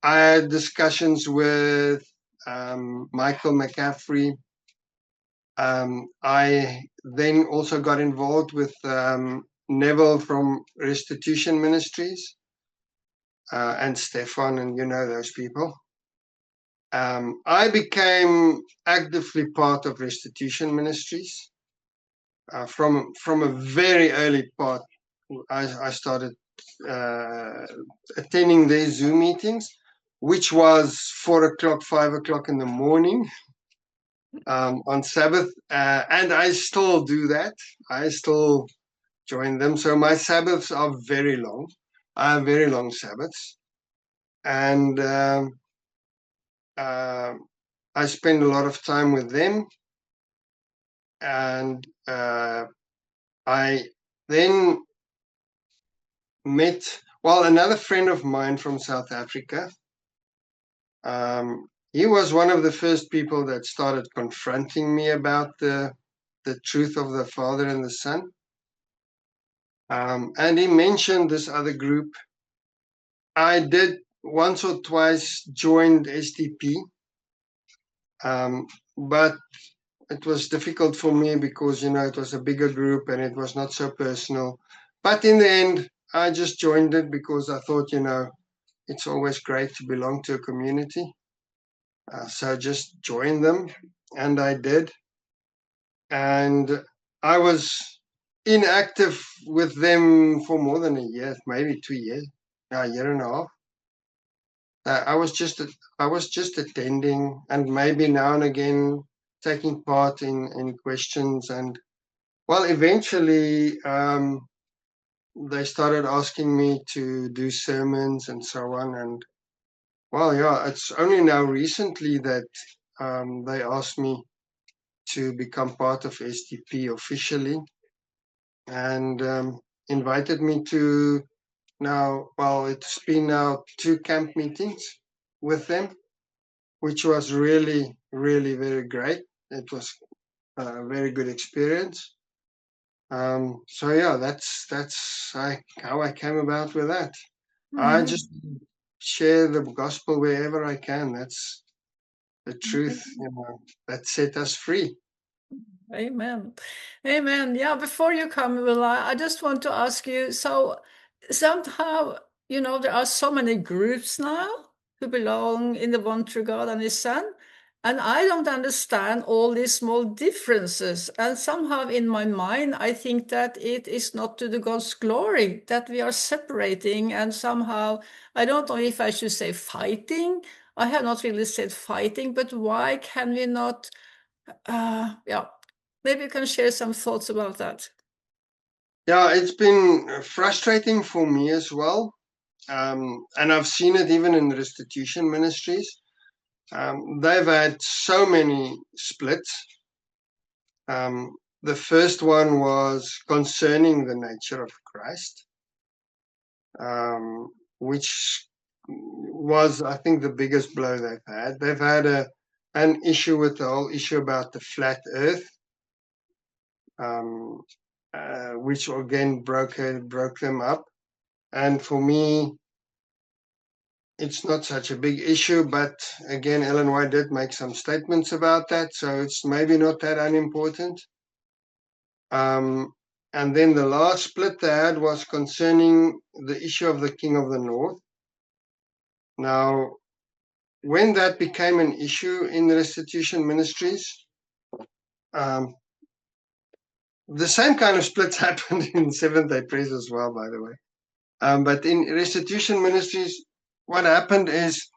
I had discussions with Michael McCaffrey. I then also got involved with Neville from Restitution Ministries and Stefan, and you know those people. I became actively part of Restitution Ministries from a very early part. I started attending their Zoom meetings, which was 4 o'clock, 5 o'clock in the morning on Sabbath, and I still do that. I still join them. So my Sabbaths are very long. I have very long Sabbaths, and I spend a lot of time with them. And I then met, well, another friend of mine from South Africa. He was one of the first people that started confronting me about the truth of the Father and the Son. And he mentioned this other group. I did once or twice joined SDP, but it was difficult for me because, you know, it was a bigger group and it was not so personal. But in the end, I just joined it because I thought, you know, it's always great to belong to a community. So just joined them, and I did. And I was inactive with them for more than a year, maybe 2 years, a year and a half. I was just attending and maybe now and again taking part in questions. And well, eventually they started asking me to do sermons and so on. And well, yeah, it's only now recently that they asked me to become part of SDP officially, and invited me to now, well, it's been now 2 camp meetings with them, which was really, really very great. It was a very good experience. So yeah, that's how I came about with that. I just share the gospel wherever I can. That's the truth, you know, that set us free. Amen. Amen. Yeah, before you come, Willa, I just want to ask you, so somehow, you know, there are so many groups now who belong in the one true God and His Son, and I don't understand all these small differences. And somehow in my mind, I think that it is not to the God's glory that we are separating, and somehow, I don't know if I should say fighting. I have not really said fighting, but why can we not, yeah, maybe you can share some thoughts about that. Yeah, it's been frustrating for me as well. And I've seen it even in restitution ministries. They've had so many splits. The first one was concerning the nature of Christ, which was, I think, the biggest blow they've had. They've had an issue with the whole issue about the flat earth, which again broke them up. And for me, it's not such a big issue, but again, Ellen White did make some statements about that, so it's maybe not that unimportant. And then the last split they had was concerning the issue of the King of the North. Now, when that became an issue in the restitution ministries, the same kind of splits happened in Seventh-day Press as well, by the way. But in restitution ministries, what happened is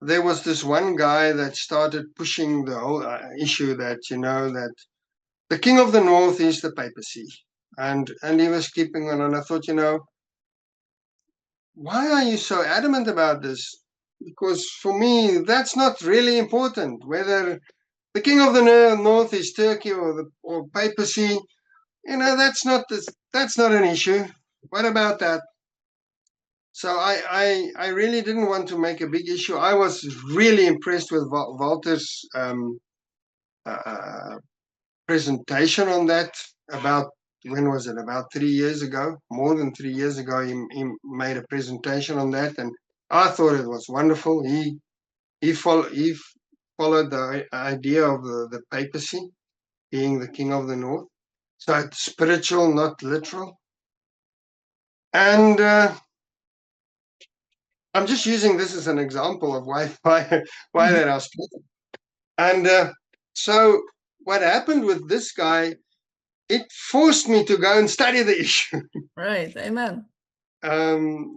there was this one guy that started pushing the whole issue that, you know, that the King of the North is the papacy. And he was keeping on. And I thought, you know, why are you so adamant about this? Because for me, that's not really important. Whether the King of the North is Turkey or papacy, you know, that's not an issue. What about that? So I really didn't want to make a big issue. I was really impressed with Walter's presentation on that about, when was it? About 3 years ago, more than 3 years ago, he made a presentation on that, and I thought it was wonderful. He followed the idea of the papacy being the king of the north. So it's spiritual, not literal. And I'm just using this as an example of why there are split. And so what happened with this guy, it forced me to go and study the issue. Right. Amen.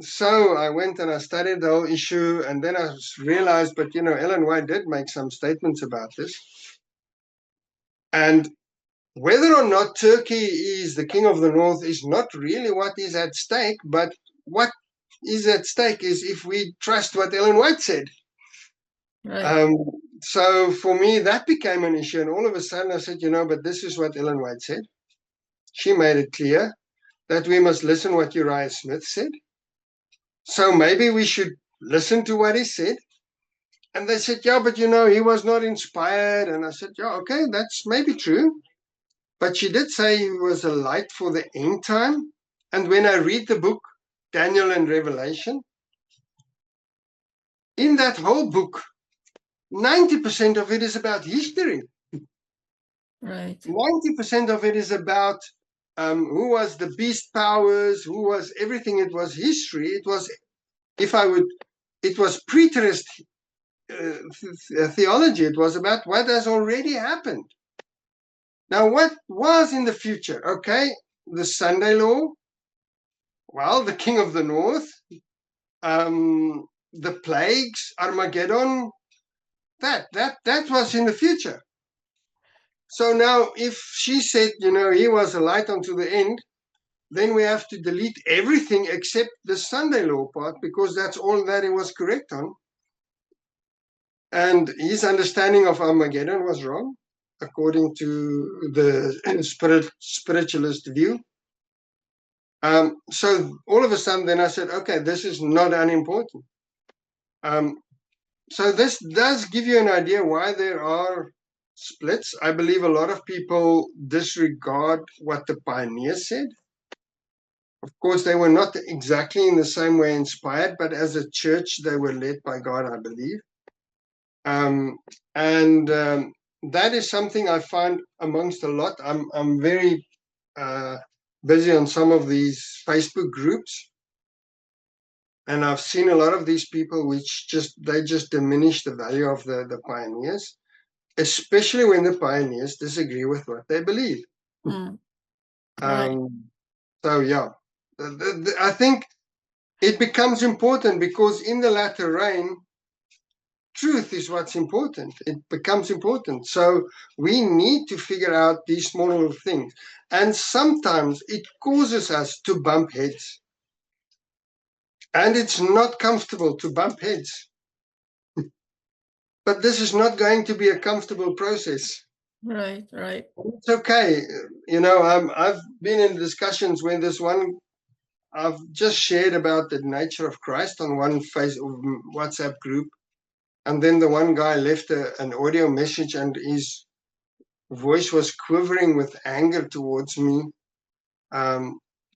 So I went and I studied the whole issue, and then I realized, but Ellen White did make some statements about this. And whether or not Turkey is the king of the north is not really what is at stake, but what is at stake is if we trust what Ellen White said. Right. So for me, that became an issue. And all of a sudden I said, but this is what Ellen White said. She made it clear that we must listen what Uriah Smith said. So maybe we should listen to what he said. And they said, yeah, but he was not inspired. And I said, yeah, okay, that's maybe true. But she did say he was a light for the end time. And when I read the book, Daniel and Revelation, in that whole book, 90% of it is about history. Right. 90% of it is about who was the beast powers, who was everything. It was history. It was, it was preterist theology. It was about what has already happened. Now, what was in the future? Okay, the Sunday law. Well, the king of the north, the plagues, Armageddon. That was in the future. So now, if she said, he was a light unto the end, then we have to delete everything except the Sunday law part, because that's all that he was correct on. And his understanding of Armageddon was wrong, according to the spiritualist view. So all of a sudden, then I said, okay, this is not unimportant. So this does give you an idea why there are splits. I believe a lot of people disregard what the pioneers said. Of course, they were not exactly in the same way inspired, but as a church, they were led by God, I believe. That is something I find amongst a lot. I'm very busy on some of these Facebook groups, and I've seen a lot of these people which just diminish the value of the pioneers, especially when the pioneers disagree with what they believe. Right. So yeah, I think it becomes important because in the latter rain, truth is what's important. It becomes important. So we need to figure out these small little things. And sometimes it causes us to bump heads. And it's not comfortable to bump heads. But this is not going to be a comfortable process. Right. It's okay. I've been in discussions when I've just shared about the nature of Christ on one WhatsApp group. And then the one guy left an audio message, and his voice was quivering with anger towards me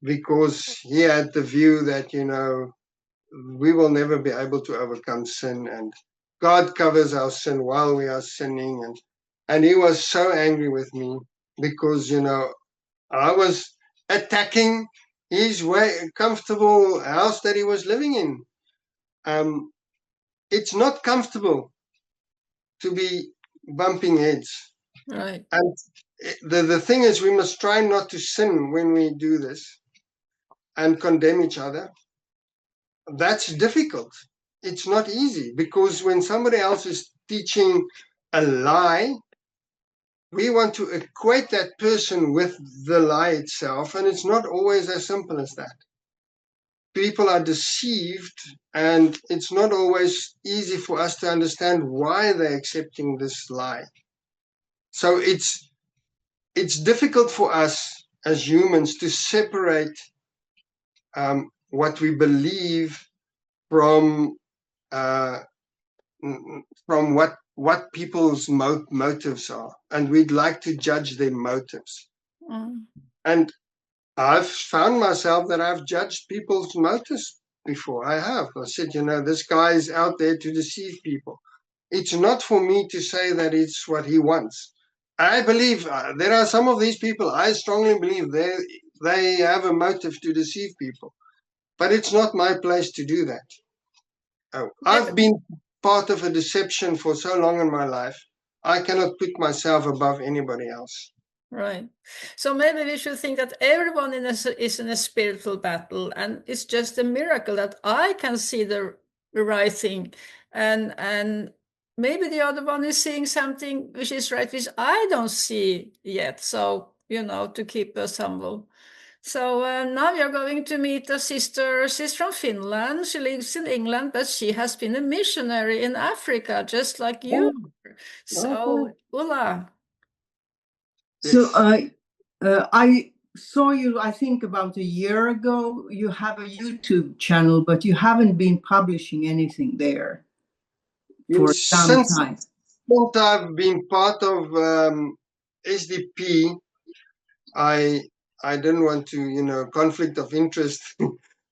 because he had the view that, we will never be able to overcome sin, and God covers our sin while we are sinning. And he was so angry with me because, I was attacking his comfortable house that he was living in. It's not comfortable to be bumping heads. Right. And the thing is, we must try not to sin when we do this and condemn each other. That's difficult. It's not easy, because when somebody else is teaching a lie, we want to equate that person with the lie itself, and it's not always as simple as that. People are deceived, and it's not always easy for us to understand why they're accepting this lie. So it's difficult for us as humans to separate what we believe from what people's motives are, and we'd like to judge their motives. And I've found myself that I've judged people's motives before. I have. I said, this guy is out there to deceive people. It's not for me to say that it's what he wants. I believe there are some of these people, I strongly believe they have a motive to deceive people. But it's not my place to do that. I've been part of a deception for so long in my life. I cannot put myself above anybody else. Right. So maybe we should think that everyone is in a spiritual battle, and it's just a miracle that I can see the right thing, and maybe the other one is seeing something which is right, which I don't see yet. So, to keep us humble. So now we are going to meet a sister. She's from Finland. She lives in England, but she has been a missionary in Africa, just like you. So, Ulla. So I saw you, I think about a year ago. You have a YouTube channel, but you haven't been publishing anything there for some time. Since I've been part of SDP, I didn't want to, conflict of interest.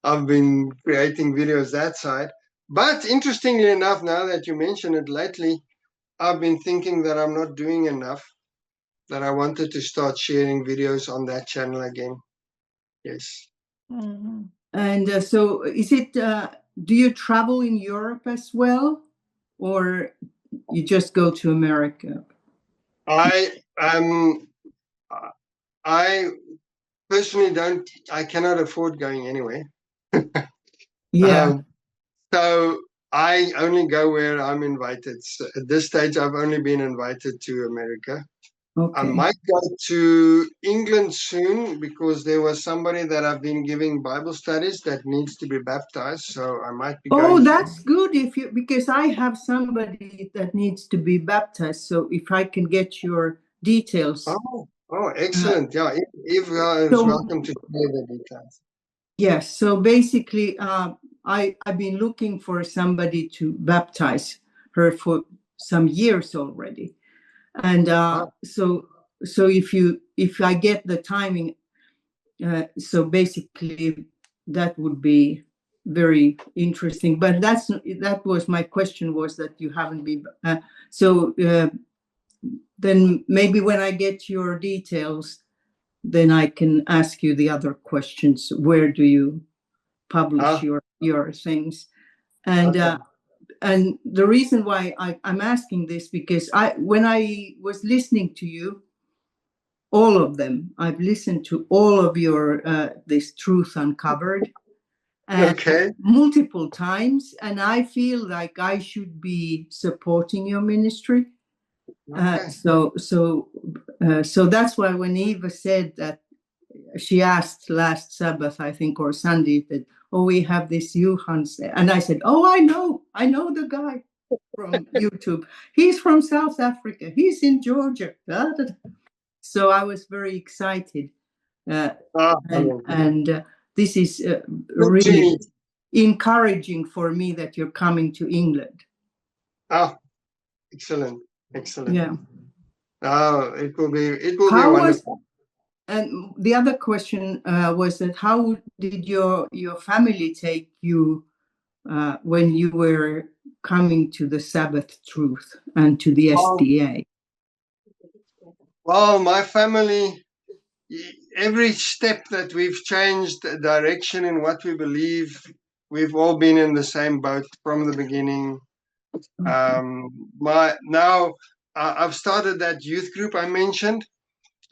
I've been creating videos that side. But interestingly enough, now that you mention it lately, I've been thinking that I'm not doing enough, that I wanted to start sharing videos on that channel again. Yes. Mm-hmm. And so is it, do you travel in Europe as well, or you just go to America? I personally I cannot afford going anywhere. Yeah. So I only go where I'm invited. So at this stage, I've only been invited to America. Okay. I might go to England soon because there was somebody that I've been giving Bible studies that needs to be baptized. So I might be going. Oh, that's good because I have somebody that needs to be baptized. So if I can get your details. Oh, excellent. Yeah, Eva is welcome to share the details. Yes. So basically, I've been looking for somebody to baptize her for some years already. And so if I get the timing, so basically that would be very interesting. But that was my question, was that you haven't been. Then maybe when I get your details, then I can ask you the other questions. Where do you publish your things? And okay. And the reason why I'm asking this, because when I was listening to you, all of them, I've listened to all of your this Truth Uncovered multiple times, and I feel like I should be supporting your ministry. Okay. So that's why when Eva said that, she asked last Sabbath, I think, or Sunday, that, we have this Johan, and I said, I know the guy from YouTube. He's from South Africa. He's in Georgia. So I was very excited, and this is really encouraging for me that you're coming to England. Oh, excellent. Yeah. It will be wonderful. And the other question was that how did your family take you when you were coming to the Sabbath Truth and to the SDA? Well, my family, every step that we've changed direction in what we believe, we've all been in the same boat from the beginning. Okay. I've started that youth group I mentioned.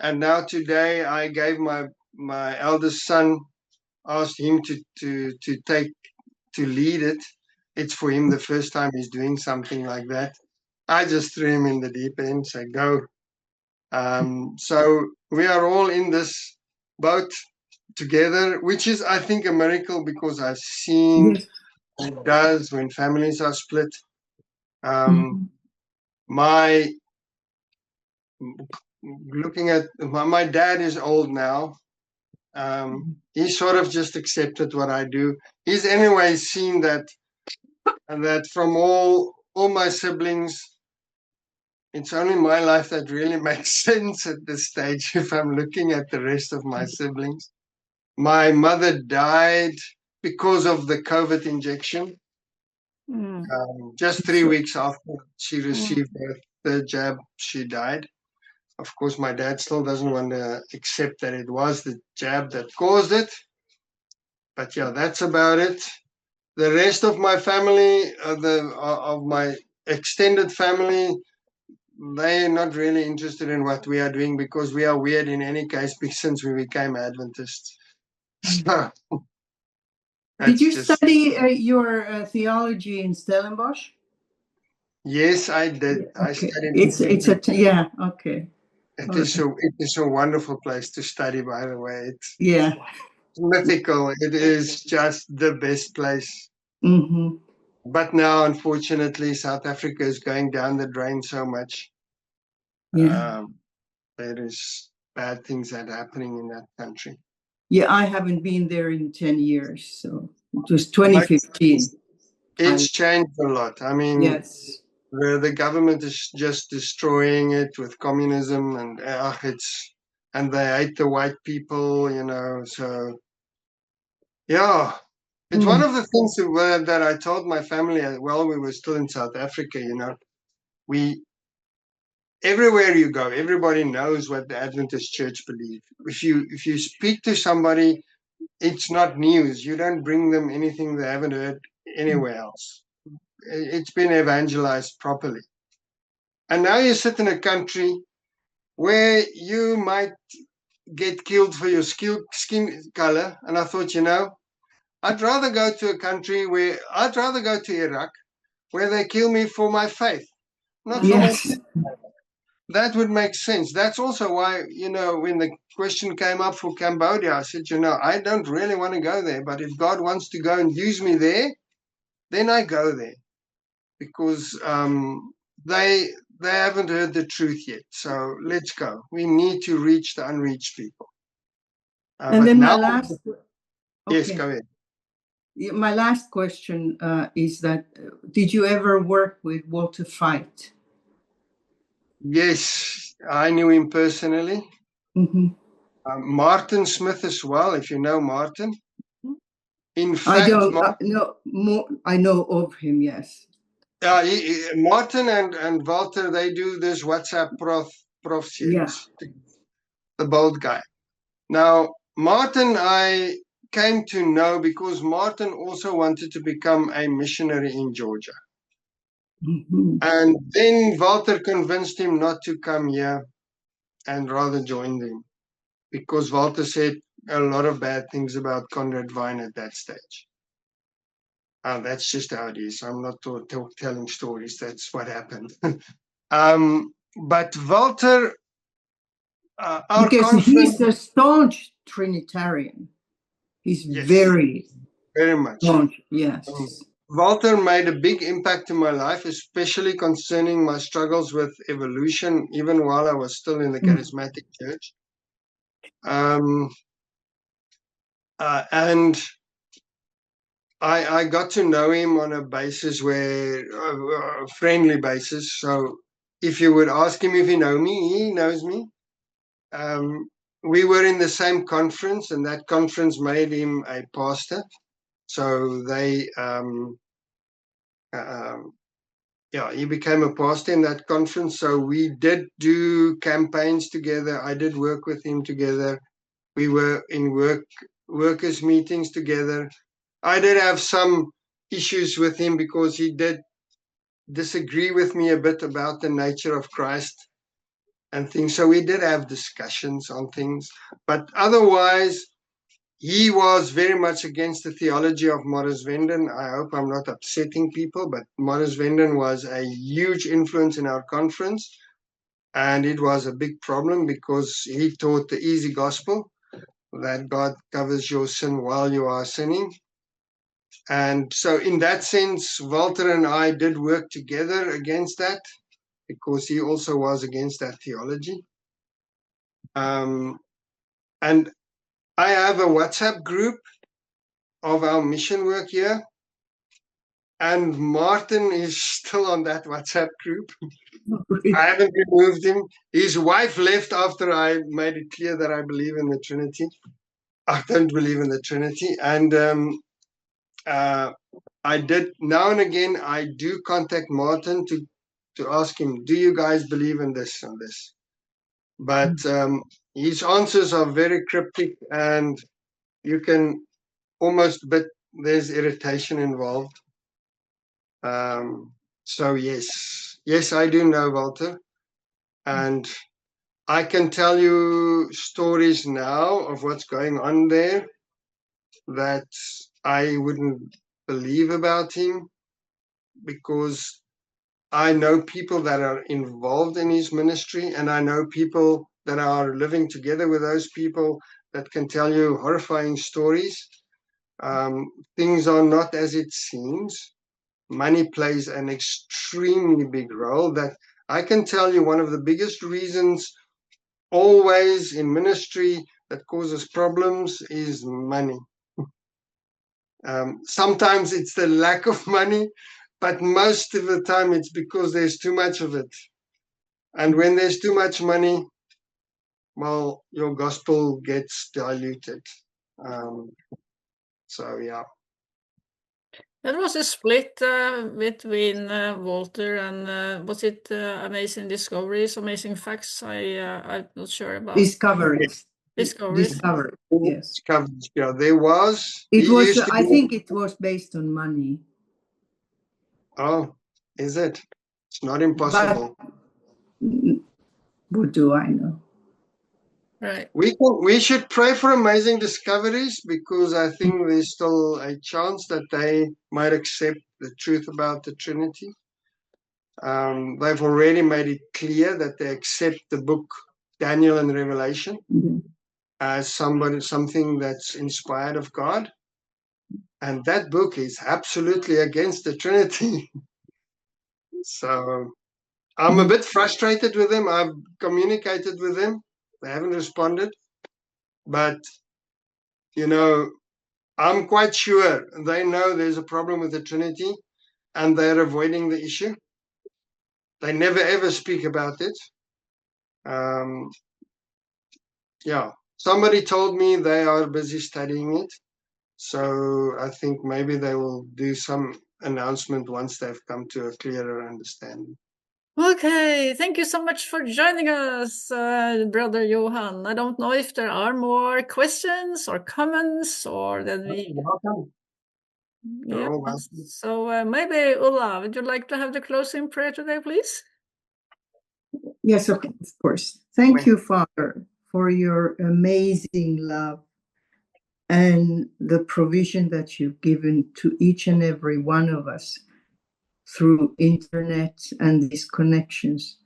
And now today I gave my eldest son, asked him to lead it. It's for him the first time he's doing something like that. I just threw him in the deep end, say go. So we are all in this boat together, which is, I think, a miracle, because I've seen what it does when families are split. Looking at my dad is old now. He sort of just accepted what I do. He's anyway seen that and that from all my siblings, it's only my life that really makes sense at this stage if I'm looking at the rest of my siblings. My mother died because of the COVID injection. Just 3 weeks after she received the jab, she died. Of course, my dad still doesn't want to accept that it was the jab that caused it. But yeah, that's about it. The rest of my family, of my extended family, they're not really interested in what we are doing because we are weird in any case since we became Adventists. So Did you just, study your theology in Stellenbosch? yes, I did. Okay. I studied. Yeah. Okay. It is a wonderful place to study, by the way. It's Yeah. mythical. It is just the best place. Mm-hmm. But now, unfortunately, South Africa is going down the drain so much. Yeah. There is bad things that are happening in that country. Yeah, I haven't been there in 10 years, so it was 2015. It's changed a lot. I mean, yes, the government is just destroying it with communism, and and they hate the white people, So yeah, it's one of the things that I told my family while we were still in South Africa. Everywhere you go, everybody knows what the Adventist Church believes. If you speak to somebody, it's not news. You don't bring them anything they haven't heard anywhere else. It's been evangelized properly. And now you sit in a country where you might get killed for your skin color. And I thought, I'd rather go to I'd rather go to Iraq, where they kill me for my faith, not for my yes, that would make sense. That's also why, when the question came up for Cambodia, I said, I don't really want to go there, but if God wants to go and use me there, then I go there because they haven't heard the truth yet. So let's go. We need to reach the unreached people. and then my last. Yes, go ahead. My last question is that did you ever work with Walter Fite? Yes, I knew him personally. Mm-hmm. Martin Smith as well, if you know Martin. In fact, I don't know more. I know of him. Yes. Martin and Walter, they do this WhatsApp prof series. Yeah. The bold guy. Now, Martin, I came to know because Martin also wanted to become a missionary in Georgia. Mm-hmm. And then Walter convinced him not to come here and rather join them because Walter said a lot of bad things about Conrad Vine at that stage. That's just how it is. I'm not telling stories. That's what happened. But Walter, because he's a staunch Trinitarian. He's very much staunch. Yes. Walter made a big impact in my life, especially concerning my struggles with evolution, even while I was still in the charismatic church. And I got to know him on a basis friendly basis. So if you would ask him if he knows me, he knows me. We were in the same conference, and that conference made him a pastor. So he became a pastor in that conference. So we did do campaigns together. I did work with him together. We were in workers' meetings together. I did have some issues with him because he did disagree with me a bit about the nature of Christ and things. So we did have discussions on things. But otherwise, he was very much against the theology of Morris Venden. I hope I'm not upsetting people, but Morris Venden was a huge influence in our conference. And it was a big problem because he taught the easy gospel that God covers your sin while you are sinning. And so in that sense, Walter and I did work together against that because he also was against that theology. And I have a WhatsApp group of our mission work here. And Martin is still on that WhatsApp group. I haven't removed him. His wife left after I made it clear that I believe in the Trinity. I don't believe in the Trinity. And I did, now and again, I do contact Martin to ask him, do you guys believe in this and this? But his answers are very cryptic, and you can almost bet there's irritation involved. So yes, I do know Walter, and I can tell you stories now of what's going on there that I wouldn't believe about him, because I know people that are involved in his ministry, and I know people that are living together with those people that can tell you horrifying stories. Things are not as it seems. Money plays an extremely big role. That I can tell you, one of the biggest reasons always in ministry that causes problems is money. Sometimes it's the lack of money, but most of the time it's because there's too much of it. And when there's too much money, well, your gospel gets diluted. So, yeah. There was a split between Walter and was it Amazing Discoveries, Amazing Facts? I'm not sure about. Discoveries. Discoveries. Discovery, yes. Discoveries, yeah, there was. It was, I think it was based on money. Oh, is it? It's not impossible. But what do I know? Right. We should pray for Amazing Discoveries, because I think there's still a chance that they might accept the truth about the Trinity. They've already made it clear that they accept the book Daniel and Revelation as something that's inspired of God. And that book is absolutely against the Trinity. So I'm a bit frustrated with them. I've communicated with them. They haven't responded. But, you know, I'm quite sure they know there's a problem with the Trinity, and they're avoiding the issue. They never ever speak about it. Yeah, somebody told me they are busy studying it. So I think maybe they will do some announcement once they've come to a clearer understanding. Okay, thank you so much for joining us, Brother Johan. I don't know if there are more questions or comments, or that we. Welcome. Yeah. So maybe Ulla, would you like to have the closing prayer today, please? Yes, okay, of course. Thank you, Father, for your amazing love and the provision that you've given to each and every one of us through internet and these connections.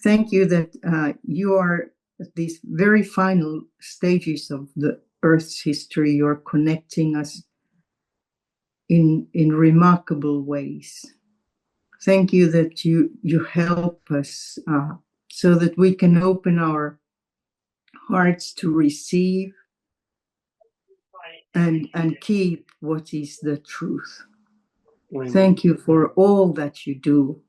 Thank you that you are at these very final stages of the Earth's history. You're connecting us in remarkable ways. Thank you that you help us so that we can open our hearts to receive and keep what is the truth. Thank you for all that you do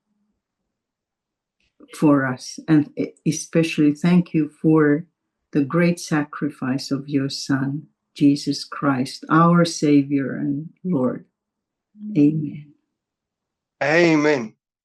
for us, and especially thank you for the great sacrifice of your Son, Jesus Christ, our Savior and Lord. Amen. Amen.